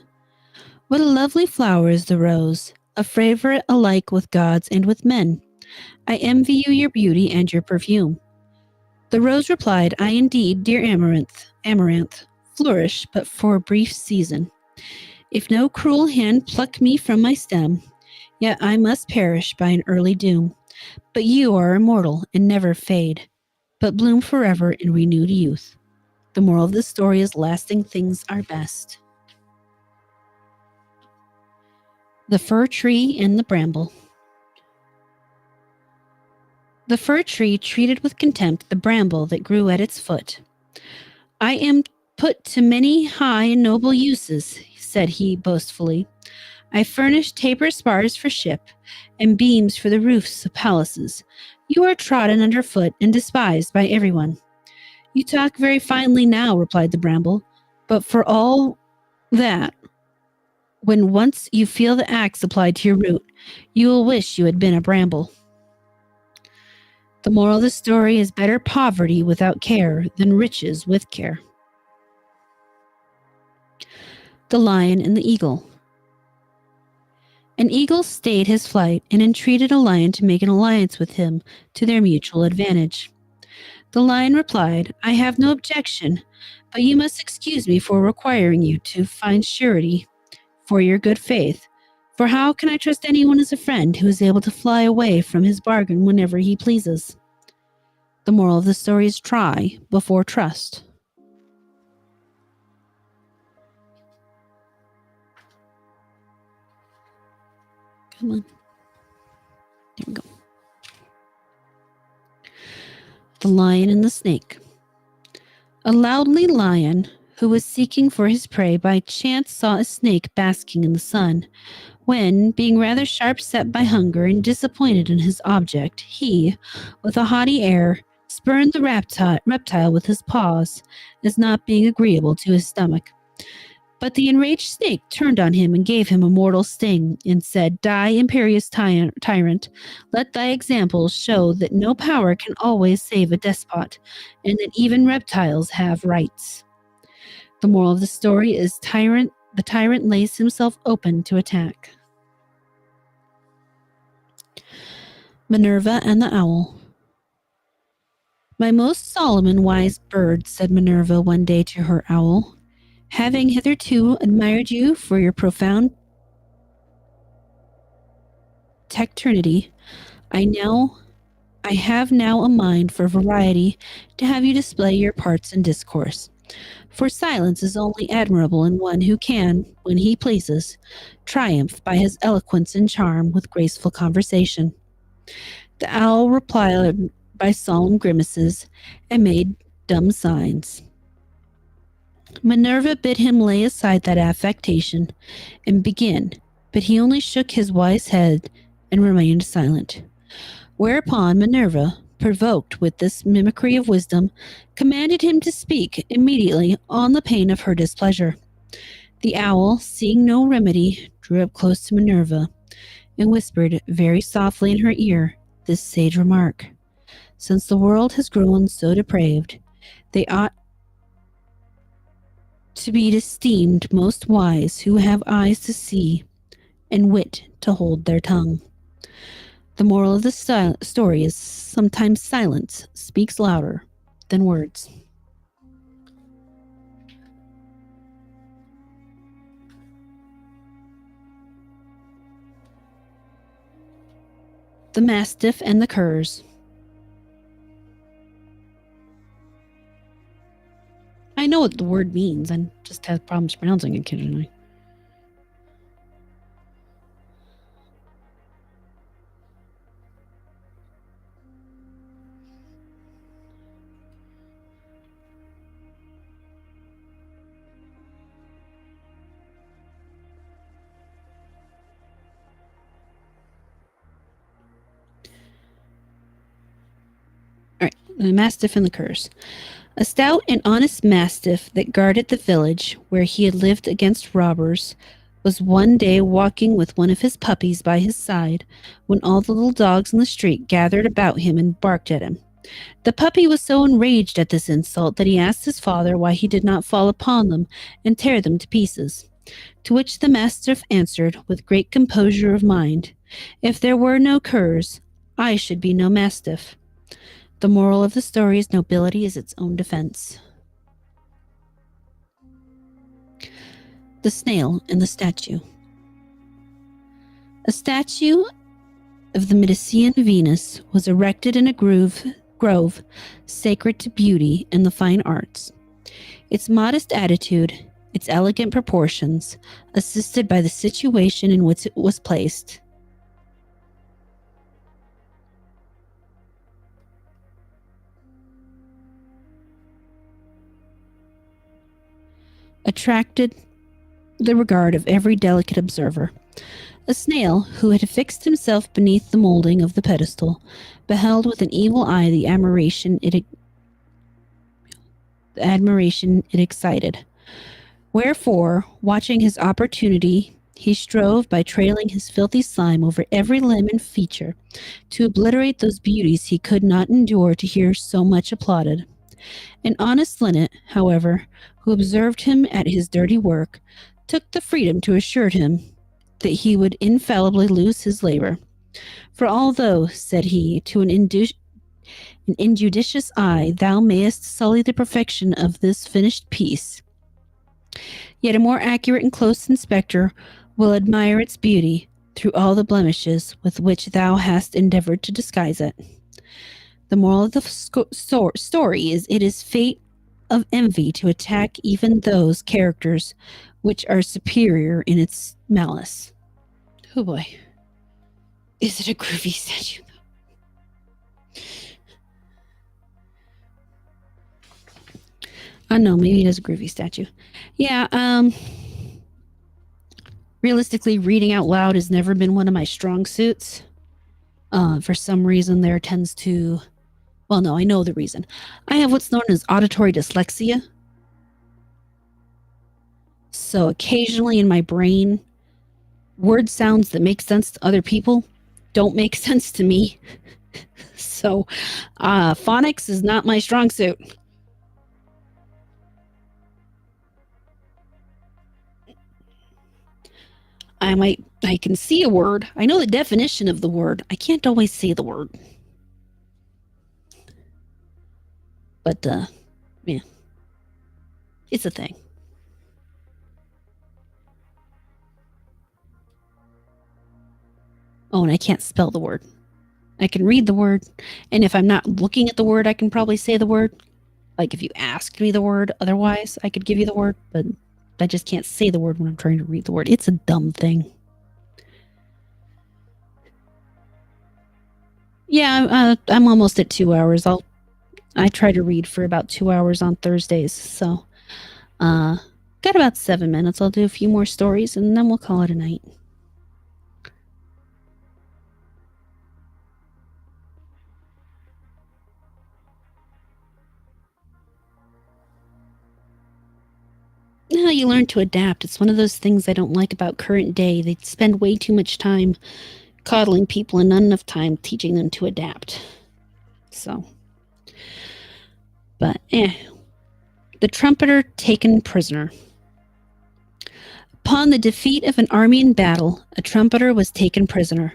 What a lovely flower is the rose, a favorite alike with gods and with men. I envy you your beauty and your perfume. The rose replied, I indeed, dear amaranth, flourish but for a brief season. If no cruel hand pluck me from my stem, yet I must perish by an early doom. But you are immortal and never fade, but bloom forever in renewed youth. The moral of this story is lasting things are best. The Fir Tree and the Bramble. The fir tree treated with contempt the bramble that grew at its foot. I am put to many high and noble uses, said he boastfully. I furnish taper spars for ship and beams for the roofs of palaces. You are trodden under foot and despised by everyone. You talk very finely now, replied the bramble, but for all that, when once you feel the axe applied to your root, you will wish you had been a bramble. The moral of the story is better poverty without care than riches with care. The Lion and the Eagle. An eagle stayed his flight and entreated a lion to make an alliance with him to their mutual advantage. The lion replied, I have no objection, but you must excuse me for requiring you to find surety for your good faith. For how can I trust anyone as a friend who is able to fly away from his bargain whenever he pleases? The moral of the story is try before trust. Come on. There we go. The Lion and the Snake. A loudly lion who was seeking for his prey by chance saw a snake basking in the sun. When, being rather sharp set by hunger and disappointed in his object, he, with a haughty air, spurned the reptile with his paws, as not being agreeable to his stomach. But the enraged snake turned on him and gave him a mortal sting, and said, Die, imperious tyrant, let thy example show that no power can always save a despot, and that even reptiles have rights. The moral of the story is the tyrant lays himself open to attack. Minerva and the Owl. My most solemn and wise bird, said Minerva one day to her owl, having hitherto admired you for your profound taciturnity, I have now a mind for variety to have you display your parts in discourse. For silence is only admirable in one who can, when he pleases, triumph by his eloquence and charm with graceful conversation. The owl replied by solemn grimaces and made dumb signs. Minerva bid him lay aside that affectation and begin, but he only shook his wise head and remained silent. Whereupon Minerva, provoked with this mimicry of wisdom, commanded him to speak immediately on the pain of her displeasure. The owl, seeing no remedy, drew up close to Minerva and whispered very softly in her ear this sage remark. Since the world has grown so depraved, they ought to be esteemed most wise who have eyes to see and wit to hold their tongue. The moral of the story is sometimes silence speaks louder than words. The Mastiff and the Curs. I know what the word means, I just have problems pronouncing it occasionally. All right, the Mastiff and the Curs. A stout and honest mastiff that guarded the village where he had lived against robbers was one day walking with one of his puppies by his side when all the little dogs in the street gathered about him and barked at him. The puppy was so enraged at this insult that he asked his father why he did not fall upon them and tear them to pieces. To which the mastiff answered with great composure of mind, If there were no curs, I should be no mastiff. The moral of the story is nobility is its own defense. The Snail and the Statue. A statue of the Medicean Venus was erected in a grove sacred to beauty and the fine arts. Its modest attitude, its elegant proportions, assisted by the situation in which it was placed, attracted the regard of every delicate observer. A snail, who had fixed himself beneath the molding of the pedestal, beheld with an evil eye the admiration it excited. Wherefore, watching his opportunity, he strove by trailing his filthy slime over every limb and feature to obliterate those beauties he could not endure to hear so much applauded. An honest linnet, however, who observed him at his dirty work, took the freedom to assure him that he would infallibly lose his labor. For although, said he, to an injudicious eye thou mayest sully the perfection of this finished piece, yet a more accurate and close inspector will admire its beauty through all the blemishes with which thou hast endeavored to disguise it. The moral of the story is it is fate of envy to attack even those characters which are superior in its malice. Oh boy. Is it a groovy statue? No, maybe it is a groovy statue. Yeah, realistically, reading out loud has never been one of my strong suits. For some reason, there tends to... Well, no, I know the reason. I have what's known as auditory dyslexia. So occasionally in my brain, word sounds that make sense to other people don't make sense to me. So phonics is not my strong suit. I can see a word. I know the definition of the word. I can't always say the word. But, yeah. It's a thing. Oh, and I can't spell the word. I can read the word, and if I'm not looking at the word, I can probably say the word. Like if you asked me the word, otherwise I could give you the word, but I just can't say the word when I'm trying to read the word. It's a dumb thing. Yeah, I'm almost at 2 hours. I try to read for about 2 hours on Thursdays, so got about 7 minutes. I'll do a few more stories, and then we'll call it a night. No, you learn to adapt. It's one of those things I don't like about current day. They spend way too much time coddling people and not enough time teaching them to adapt. So, but the trumpeter taken prisoner. Upon the defeat of an army in battle, a trumpeter was taken prisoner.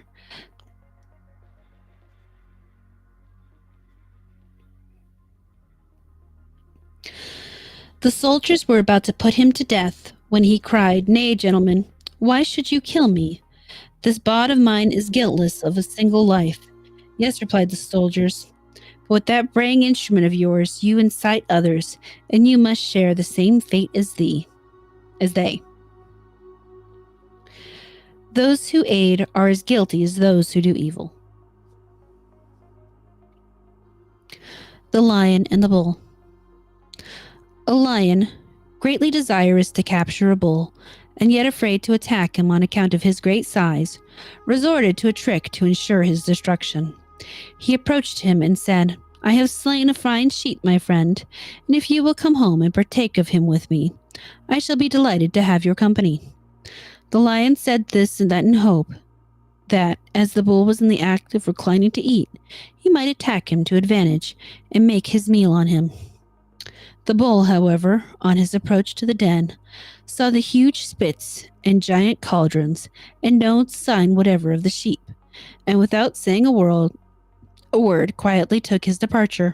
The soldiers were about to put him to death when he cried, "Nay, gentlemen, why should you kill me? This bawd of mine is guiltless of a single life." "Yes," replied the soldiers, "but with that braying instrument of yours, you incite others, and you must share the same fate as they. Those who aid are as guilty as those who do evil." The Lion and the Bull. A lion, greatly desirous to capture a bull, and yet afraid to attack him on account of his great size, resorted to a trick to ensure his destruction. He approached him and said, "I have slain a fine sheep, my friend, and if you will come home and partake of him with me, I shall be delighted to have your company." The lion said this and that in hope that, as the bull was in the act of reclining to eat, he might attack him to advantage and make his meal on him. The bull, however, on his approach to the den, saw the huge spits and giant cauldrons, and no sign whatever of the sheep, and without saying a word, quietly took his departure.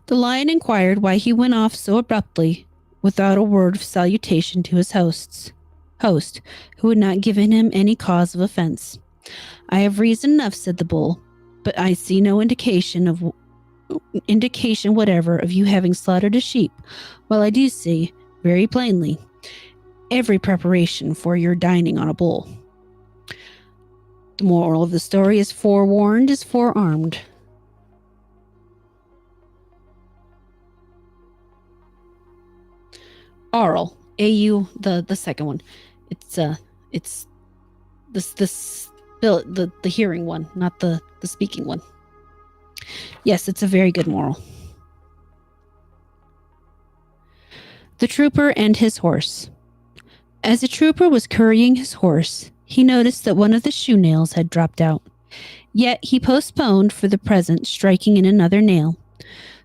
The lion inquired why he went off so abruptly, without a word of salutation to his host, who had not given him any cause of offense. "I have reason enough," said the bull, "but I see no indication whatever of you having slaughtered a sheep, while I do see, very plainly, every preparation for your dining on a bull." The moral of the story is forewarned is forearmed. Aural. AU, the second one. It's the hearing one, not the speaking one. Yes, it's a very good moral. The trooper and his horse. As the trooper was currying his horse, he noticed that one of the shoe nails had dropped out. Yet he postponed for the present striking in another nail.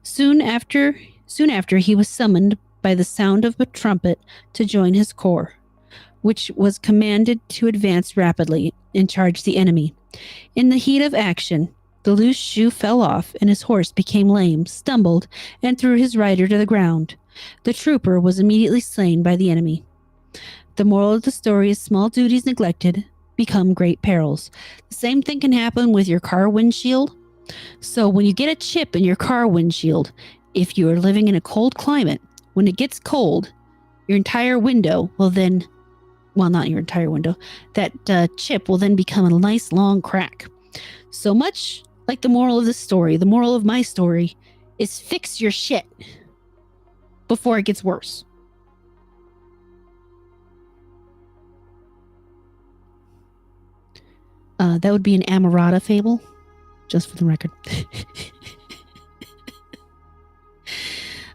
Soon after he was summoned by the sound of a trumpet to join his corps, which was commanded to advance rapidly and charge the enemy. In the heat of action, the loose shoe fell off, and his horse became lame, stumbled, and threw his rider to the ground. The trooper was immediately slain by the enemy. The moral of the story is small duties neglected become great perils. The same thing can happen with your car windshield. So when you get a chip in your car windshield, if you are living in a cold climate, when it gets cold, your entire window will then, well, not your entire window, that chip will then become a nice long crack. So much like the moral of this story, the moral of my story is fix your shit before it gets worse. That would be an Amorata fable, just for the record.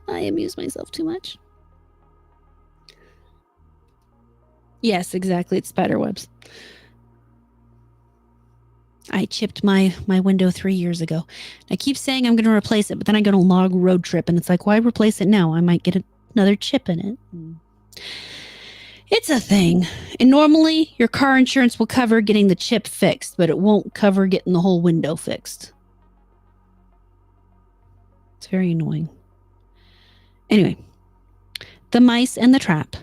I amuse myself too much. Yes, exactly. It's spider webs. I chipped my window 3 years ago. I keep saying I'm going to replace it, but then I go on a long road trip, and it's like, why replace it now? I might get another chip in it. It's a thing. And normally, your car insurance will cover getting the chip fixed, but it won't cover getting the whole window fixed. It's very annoying. Anyway, the mice and the trap.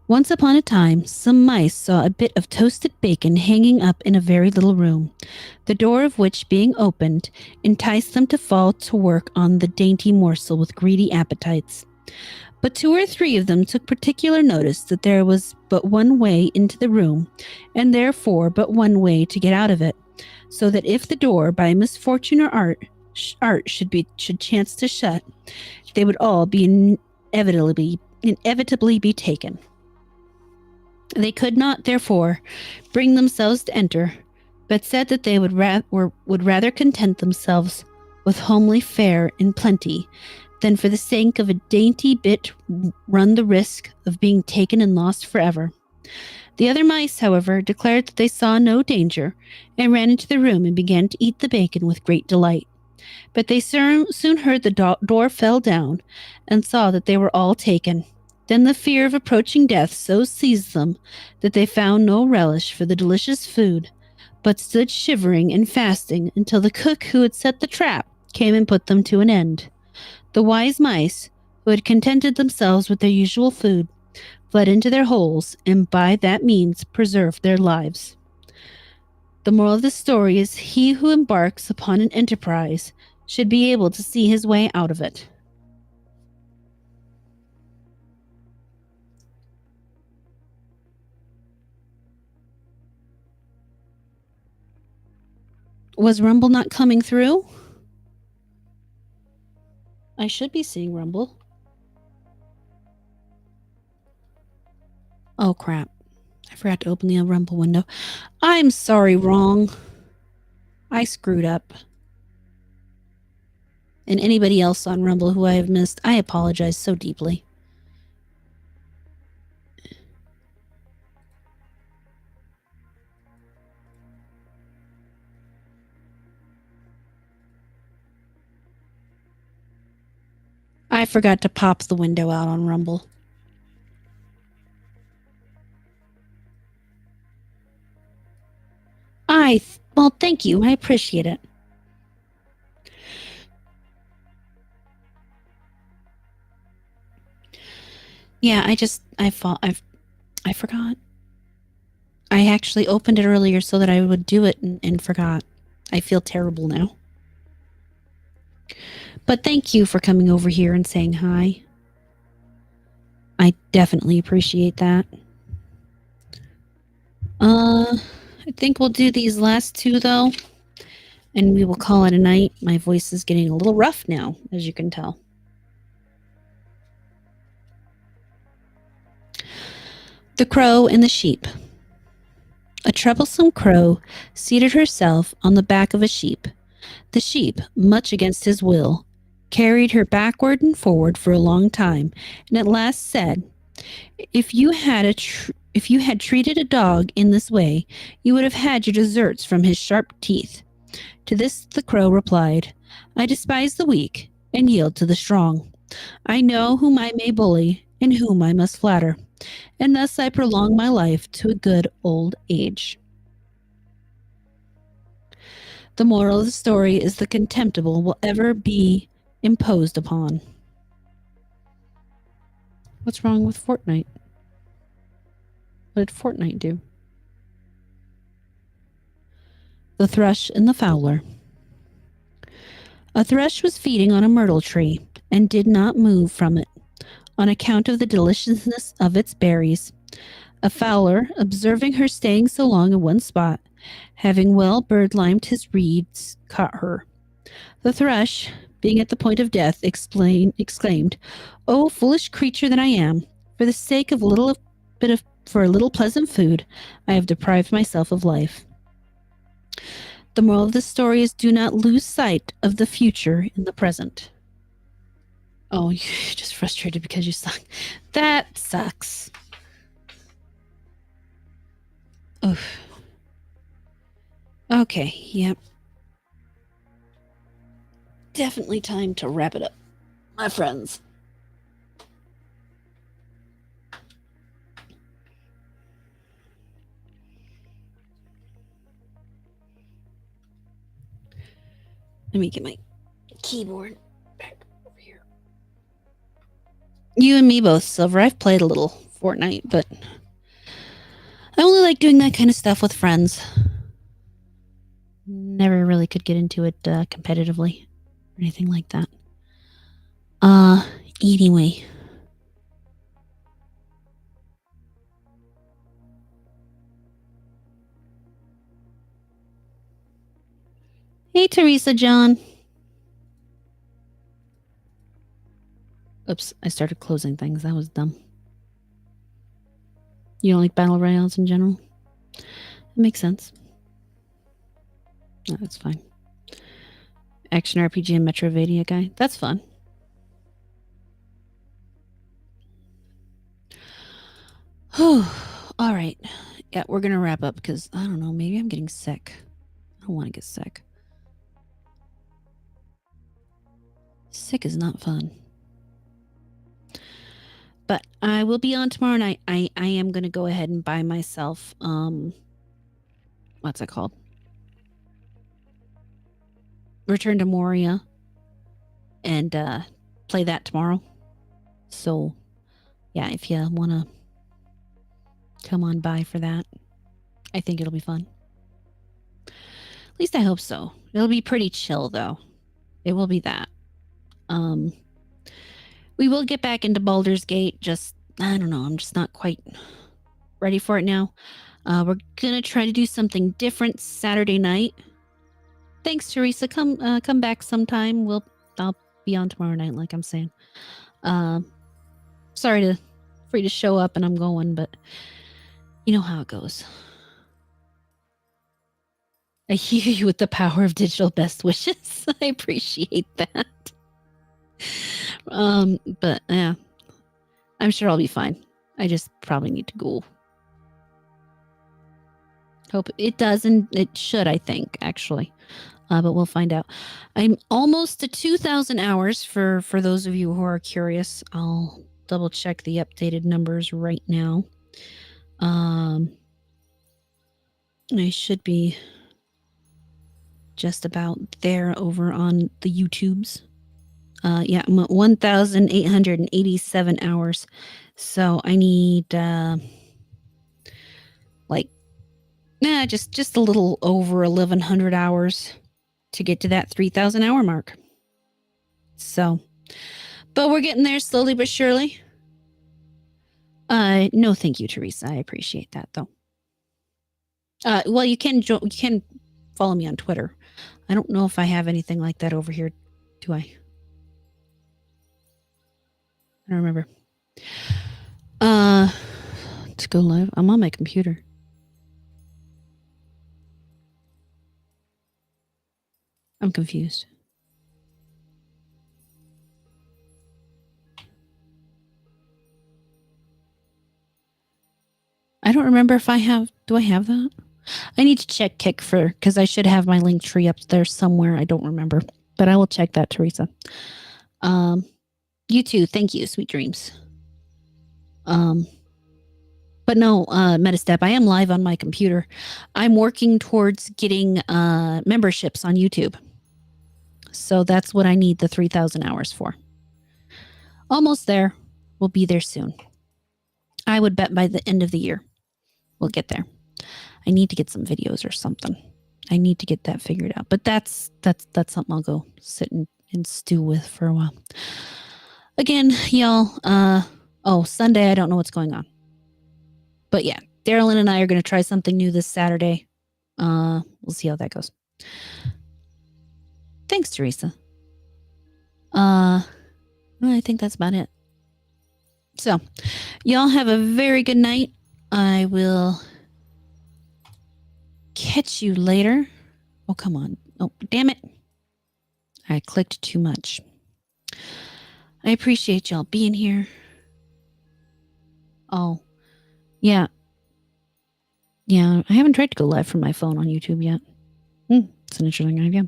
Once upon a time, some mice saw a bit of toasted bacon hanging up in a very little room, the door of which, being opened, enticed them to fall to work on the dainty morsel with greedy appetites. But 2 or 3 of them took particular notice that there was but one way into the room, and therefore but one way to get out of it, so that if the door, by misfortune or art should chance to shut, they would all be inevitably be taken. They could not, therefore, bring themselves to enter, but said that they would rather content themselves with homely fare and plenty than for the sake of a dainty bit run the risk of being taken and lost forever. The other mice, however, declared that they saw no danger, and ran into the room and began to eat the bacon with great delight. But they soon heard the door fell down, and saw that they were all taken. Then the fear of approaching death so seized them that they found no relish for the delicious food, but stood shivering and fasting until the cook who had set the trap came and put them to an end. The wise mice, who had contented themselves with their usual food, fled into their holes, and by that means preserved their lives. The moral of the story is he who embarks upon an enterprise should be able to see his way out of it. Was Rumble not coming through? I should be seeing Rumble. Oh, crap. I forgot to open the Rumble window. I'm sorry, wrong. I screwed up. And anybody else on Rumble who I have missed, I apologize so deeply. I forgot to pop the window out on Rumble. Well, thank you. I appreciate it. Yeah, I forgot. I actually opened it earlier so that I would do it and forgot. I feel terrible now. But thank you for coming over here and saying hi. I definitely appreciate that. I think we'll do these last 2 though, and we will call it a night. My voice is getting a little rough now, as you can tell. The Crow and the Sheep. A troublesome crow seated herself on the back of a sheep. The sheep, much against his will, carried her backward and forward for a long time, and at last said, "If you had treated a dog in this way, you would have had your deserts from his sharp teeth." To this the crow replied, "I despise the weak and yield to the strong. I know whom I may bully and whom I must flatter, and thus I prolong my life to a good old age." The moral of the story is the contemptible will ever be imposed upon. What's wrong with Fortnite? What did Fortnite do? The Thrush and the Fowler. A thrush was feeding on a myrtle tree and did not move from it on account of the deliciousness of its berries. A fowler, observing her staying so long in one spot, having well bird-limed his reeds, caught her. The thrush, being at the point of death, exclaimed, "O foolish creature that I am! For the sake of for a little pleasant food, I have deprived myself of life." The moral of the story is do not lose sight of the future in the present. Oh, you're just frustrated because you suck. That sucks. Oof. Okay, yep. Definitely time to wrap it up, my friends. Let me get my keyboard back over here. You and me both, Silver. I've played a little Fortnite, but I only like doing that kind of stuff with friends. Never really could get into it competitively or anything like that. Anyway. Hey, Teresa John. Oops, I started closing things. That was dumb. You don't like battle royales in general? It makes sense. No, that's fine. Action RPG and Metrovania guy. That's fun. All right. Yeah, we're going to wrap up because, I don't know, maybe I'm getting sick. I don't want to get sick. Sick is not fun. But I will be on tomorrow night. I am going to go ahead and buy myself, what's it called? Return to Moria. And play that tomorrow. So, yeah, if you want to come on by for that, I think it'll be fun. At least I hope so. It'll be pretty chill, though. It will be that. We will get back into Baldur's Gate. Just, I don't know. I'm just not quite ready for it now. We're gonna try to do something different Saturday night. Thanks, Teresa. Come back sometime. I'll be on tomorrow night, like I'm saying. Sorry for you to show up and I'm going, but you know how it goes. I hear you with the power of digital best wishes. I appreciate that. But yeah, I'm sure I'll be fine. I just probably need to go. Hope it does, and it should, I think, actually. But we'll find out. I'm almost to 2,000 hours for those of you who are curious. I'll double check the updated numbers right now. I should be just about there over on the YouTubes. Yeah, I'm at 1,887 hours. So I need just a little over 1,100 hours to get to that 3,000 hour mark. So, but we're getting there slowly but surely. No, thank you, Teresa. I appreciate that, though. Well, you can follow me on Twitter. I don't know if I have anything like that over here. Do I? I don't remember. to go live? I'm on my computer. I'm confused. I don't remember if I have. Do I have that? I need to check Kick because I should have my link tree up there somewhere. I don't remember, but I will check that, Teresa. You too. Thank you. Sweet dreams. But no, Metastep, I am live on my computer. I'm working towards getting memberships on YouTube. So that's what I need the 3,000 hours for. Almost there. We'll be there soon. I would bet by the end of the year, we'll get there. I need to get some videos or something. I need to get that figured out. But that's something I'll go sit and stew with for a while. Again, y'all, Sunday, I don't know what's going on. But yeah, Darylyn and I are going to try something new this Saturday. We'll see how that goes. Thanks, Teresa. I think that's about it. So, y'all have a very good night. I will catch you later. Oh, come on. Oh, damn it. I clicked too much. I appreciate y'all being here. Oh, yeah. Yeah, I haven't tried to go live from my phone on YouTube yet. It's an interesting idea.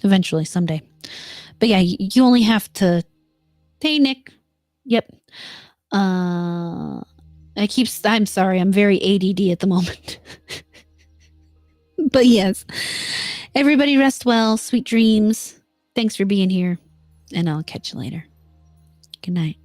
Eventually, someday. But yeah, you only have to... Hey, Nick. Yep. I'm sorry, I'm very ADD at the moment. But yes, everybody rest well. Sweet dreams. Thanks for being here. And I'll catch you later. Good night.